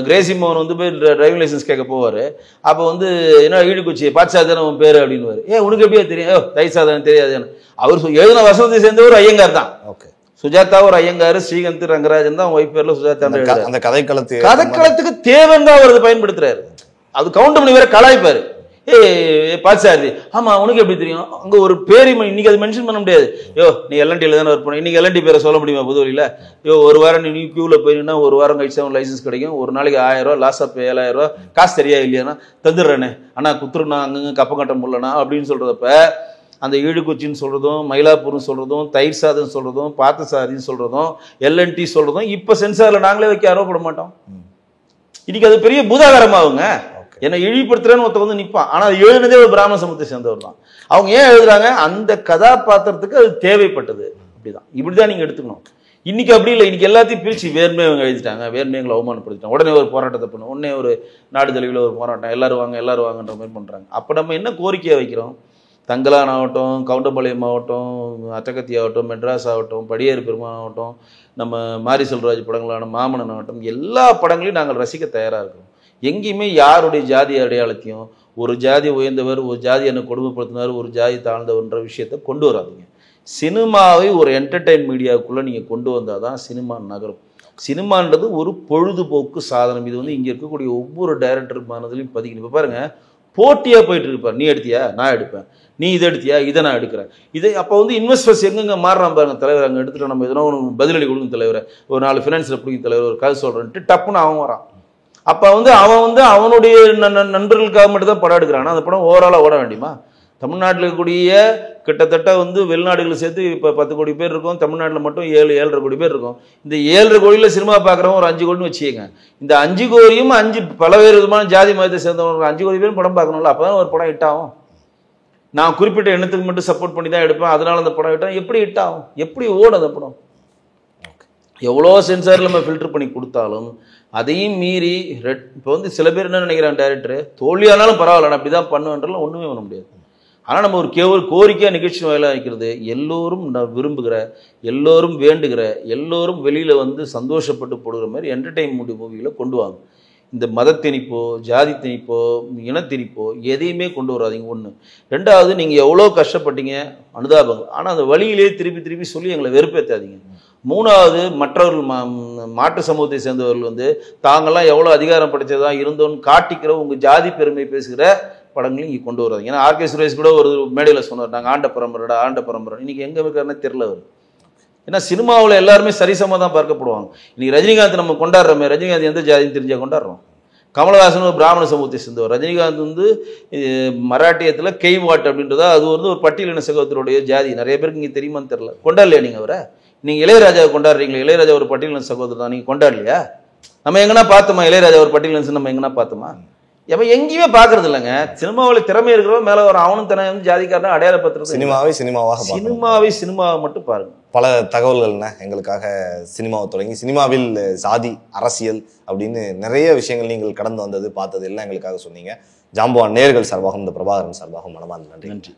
கிரேசி மோகன் வந்து போய் டிரைவிங் லைசன்ஸ் கேட்க போவார். அப்போ வந்து என்ன ஈடுக்குச்சி பாட்சாதான உன் பேர் அப்படின்னுவார். உனக்கு எப்படியா தெரியும்? தைசாதான தெரியாதுன்னு. அவர் எழுதின வசனத்தை சேர்ந்த ஒரு ஐயங்கார் தான். ஓகே, சுஜாதா ஒரு ஐயங்கார், ஸ்ரீகாந்த் ரங்கராஜன் தான் ஒய்ஃப் பேர்ல சுஜாதா. அந்த கதைக்களத்துக்கு தேவன் தான் அவர் பயன்படுத்துறாரு. அது கவுண்ட் பண்ணி வேற கலாய்ப்பாரு. பாட்சாரதி, ஆமா உனக்கு எப்படி தெரியும்? அங்க ஒரு பேரை இன்னைக்கு அது மென்ஷன் பண்ண முடியாது. நீ எல்என்டில தானே ஒர்க் பண்ண, இன்னைக்கு எல்என்டி பேரை சொல்ல முடியுமா புதுவெளியில? ஒரு வாரம் நீ கியூல போயினா ஒரு வாரம் கழிச்சு அவன் லைசன்ஸ் கிடைக்கும். ஒரு நாளைக்கு 1000 ரூபா, லாஸ் ஆஃப் 7000 ரூபா, காசு சரியா இல்லையானா தந்துடுறேனே, ஆனா குத்துருனா அங்கங்க கப்பம் கட்ட முடியலனா அப்படின்னு சொல்றதப்ப அந்த ஈடுக்குச்சின்னு சொல்றதும், மயிலாப்பூர்னு சொல்றதும், தயிர் சாதம் சொல்றதும், பாத்த சாதின்னு சொல்றதும், எல்என்டி சொல்றதும் இப்ப சென்சார்ல நாங்களே வைக்க ஆர்வப்பட மாட்டோம். இன்னைக்கு அது பெரிய பூதாகரமாகுங்க. என்னை இழிப்படுத்துறேன்னு ஒருத்த வந்து நிற்பான். ஆனால் அது எழுதுனதே ஒரு பிராமண சமூகத்தை சேர்ந்தவர் தான். அவங்க ஏன் எழுதுறாங்க? அந்த கதாபாத்திரத்துக்கு அது தேவைப்பட்டது. அப்படிதான், இப்படிதான் நீங்க எடுத்துக்கணும். இன்னைக்கு அப்படி இல்லை. இன்னைக்கு எல்லாத்தையும் பிரிச்சு வேர்மே அவங்க எழுதிட்டாங்க, வேர்மே எங்களை அவமானப்படுத்திட்டாங்க, உடனே ஒரு போராட்டத்தை பண்ணும், உடனே ஒரு நாடு தழுவில ஒரு போராட்டம், எல்லாரும் வாங்கன்ற மாதிரி பண்றாங்க. அப்ப நம்ம என்ன கோரிக்கையை வைக்கிறோம்? தங்கலான் ஆகட்டும், கவுண்டம்பாளையம் ஆகட்டும், அட்டகத்தி ஆகட்டும், மெட்ராஸ் ஆகட்டும், படியேறு பெருமான் ஆகட்டும், நம்ம மாரி செல்வராஜ் படங்களான மாமன்னன் ஆகட்டும், எல்லா படங்களையும் நாங்கள் ரசிக்க தயாராக இருக்கிறோம். எங்கேயுமே யாருடைய ஜாதி அடையாளத்தையும், ஒரு ஜாதி உயர்ந்தவர், ஒரு ஜாதி என்னை கொடுமைப்படுத்தினார், ஒரு ஜாதி தாழ்ந்தவர்ன்ற விஷயத்தை கொண்டு வராதிங்க. சினிமாவை ஒரு என்டர்டெயின் மீடியாவுக்குள்ளே நீங்கள் கொண்டு வந்தால் தான் சினிமா நகரும். சினிமான்றது ஒரு பொழுதுபோக்கு சாதனம். இது வந்து இங்கே இருக்கக்கூடிய ஒவ்வொரு டைரக்டர் மனதிலையும் பதிக்கணும். இப்போ பாருங்கள், போட்டியாக போயிட்டு இருப்பார். நீ எடுத்தியா, நான் எடுப்பேன். நீ இதை எடுத்தியா, இதை நான் எடுக்கிறேன். இதை அப்போ வந்து இன்வெஸ்டர்ஸ் எங்கெங்க மாறுறான் பாருங்க. தலைவர் அங்கே எடுத்துகிட்டு நம்ம எதனா ஒன்று பதிலடி கொடுக்கும் தலைவரை, ஒரு 4 ஃபினான்ஸில் பிடிக்கும் தலைவர், ஒரு கதை சொல்கிறேன்ட்டு டப்புன்னு அவன் வரான். அப்போ வந்து அவன் அவனுடைய நண்பர்களுக்காக மட்டும் தான் படம் எடுக்கிறான். அந்த படம் ஓவராலாக ஓட வேண்டியமா? தமிழ்நாட்டில் இருக்கக்கூடிய கிட்டத்தட்ட வந்து வெளிநாடுகளை சேர்த்து இப்போ 10 கோடி பேர் இருக்கும். தமிழ்நாட்டில் மட்டும் 7-7.5 கோடி பேர் இருக்கும். இந்த 7.5 கோடியில் சினிமா பார்க்குறவங்க ஒரு 5 கோடின்னு வச்சுக்கோங்க. இந்த 5 கோடியும் 5 பலவேறு விதமான ஜாதி மதத்தை சேர்ந்தவங்க 5 கோடி பேரும் படம் பார்க்கணும்ல. அப்போ தான் ஒரு படம் ஹிட் ஆகும். நான் குறிப்பிட்ட எண்ணத்துக்கு மட்டும் சப்போர்ட் பண்ணி தான் எடுப்பேன், அதனால அந்த படம் ஹிட் ஆகும். எப்படி ஹிட் ஆகும்? எப்படி ஓடும் அந்த படம்? எவ்வளோ சென்சாரில் நம்ம ஃபில்டர் பண்ணி கொடுத்தாலும் அதையும் மீறி இப்போ வந்து சில பேர் என்ன நினைக்கிறாங்க, டைரக்டர் தோல்வியானாலும் பரவாயில்ல, நான் அப்படி தான் பண்ணுவேன்றலாம் ஒன்றுமே பண்ண முடியாது. ஆனால் நம்ம ஒரு கோரிக்கையாக நிகழ்ச்சி வாயிலாக வைக்கிறது, எல்லோரும் விரும்புகிற, எல்லோரும் வேண்டுகிற, எல்லோரும் வெளியில் வந்து சந்தோஷப்பட்டு போடுகிற மாதிரி என்டர்டெயின்மெண்ட் மூவிகளை கொண்டு வாங்க. இந்த மதத்திணிப்போ, ஜாதி திணிப்போ, இனத்திணிப்போ எதையுமே கொண்டு வராதிங்க. ஒன்று. ரெண்டாவது, நீங்கள் எவ்வளோ கஷ்டப்பட்டீங்க அனுதாபங்கள், ஆனால் அந்த வழியிலே திருப்பி சொல்லி எங்களை வெறுப்பேற்றாதீங்க. மூணாவது, மற்றவர்கள் மாற்று சமூகத்தை சேர்ந்தவர்கள் வந்து தாங்கள்லாம் எவ்வளோ அதிகாரம் படைத்ததாக இருந்தோன்னு காட்டிக்கிற உங்கள் ஜாதி பெருமை பேசுகிற படங்களையும் இங்கே கொண்டு வராதிங்க. ஏன்னா ஆர்கே சுரேஷ் கூட ஒரு மேடையில் சொன்னார், நாங்கள் ஆண்ட பரம்பரை. இன்னைக்கு எங்கே இருக்காருன்னு தெரியல அவர். ஏன்னா சினிமாவில் எல்லாருமே சரிசமாக தான் பார்க்கப்படுவாங்க. இன்னைக்கு ரஜினிகாந்த் நம்ம கொண்டாடுறோமே, ரஜினிகாந்த் எந்த ஜாதின்னு தெரிஞ்சால் கொண்டாடுறோம். கமலஹாசன் ஒரு பிராமண சமூகத்தை சேர்ந்தவர். ரஜினிகாந்த் வந்து மராட்டியத்தில் கெய்வாட் அப்படின்றதா, அது வந்து ஒரு பட்டியலின சகோதரருடைய ஜாதி. நிறைய பேருக்கு இங்கே தெரியுமான்னு தெரியல. கொண்டாடலையா நீங்கள் அவரை? நீங்கள் இளையராஜாவை கொண்டாடுறீங்களா? இளையராஜா ஒரு பட்டியலின சகோதரர் தான், நீங்கள் கொண்டாடலையா? நம்ம எங்கன்னா பார்த்தோமா? இளையராஜா ஒரு பட்டியலின நம்ம எங்கன்னா பார்த்தோமா? எங்கேயுமே பார்க்கறது இல்லைங்க. சினிமாவில் திறமை இருக்கிறவங்க மேலே வர அவனும் தன ஜாதிக்காரன் அடையாளப்படுத்துறது. சினிமாவை சினிமாவை மட்டும் பாருங்க. பல தகவல்கள்னா எங்களுக்காக சினிமாவை தொடங்கி சினிமாவில் சாதி அரசியல் அப்படின்னு நிறைய விஷயங்கள் நீங்கள் கடந்து வந்தது பார்த்தது எல்லாம் எங்களுக்காக சொன்னீங்க. ஜாம்பவான் நேயர்கள் சார்பாகவும் இந்த பிரபாகரன் சார்பாகவும் மனமார்ந்த நன்றி.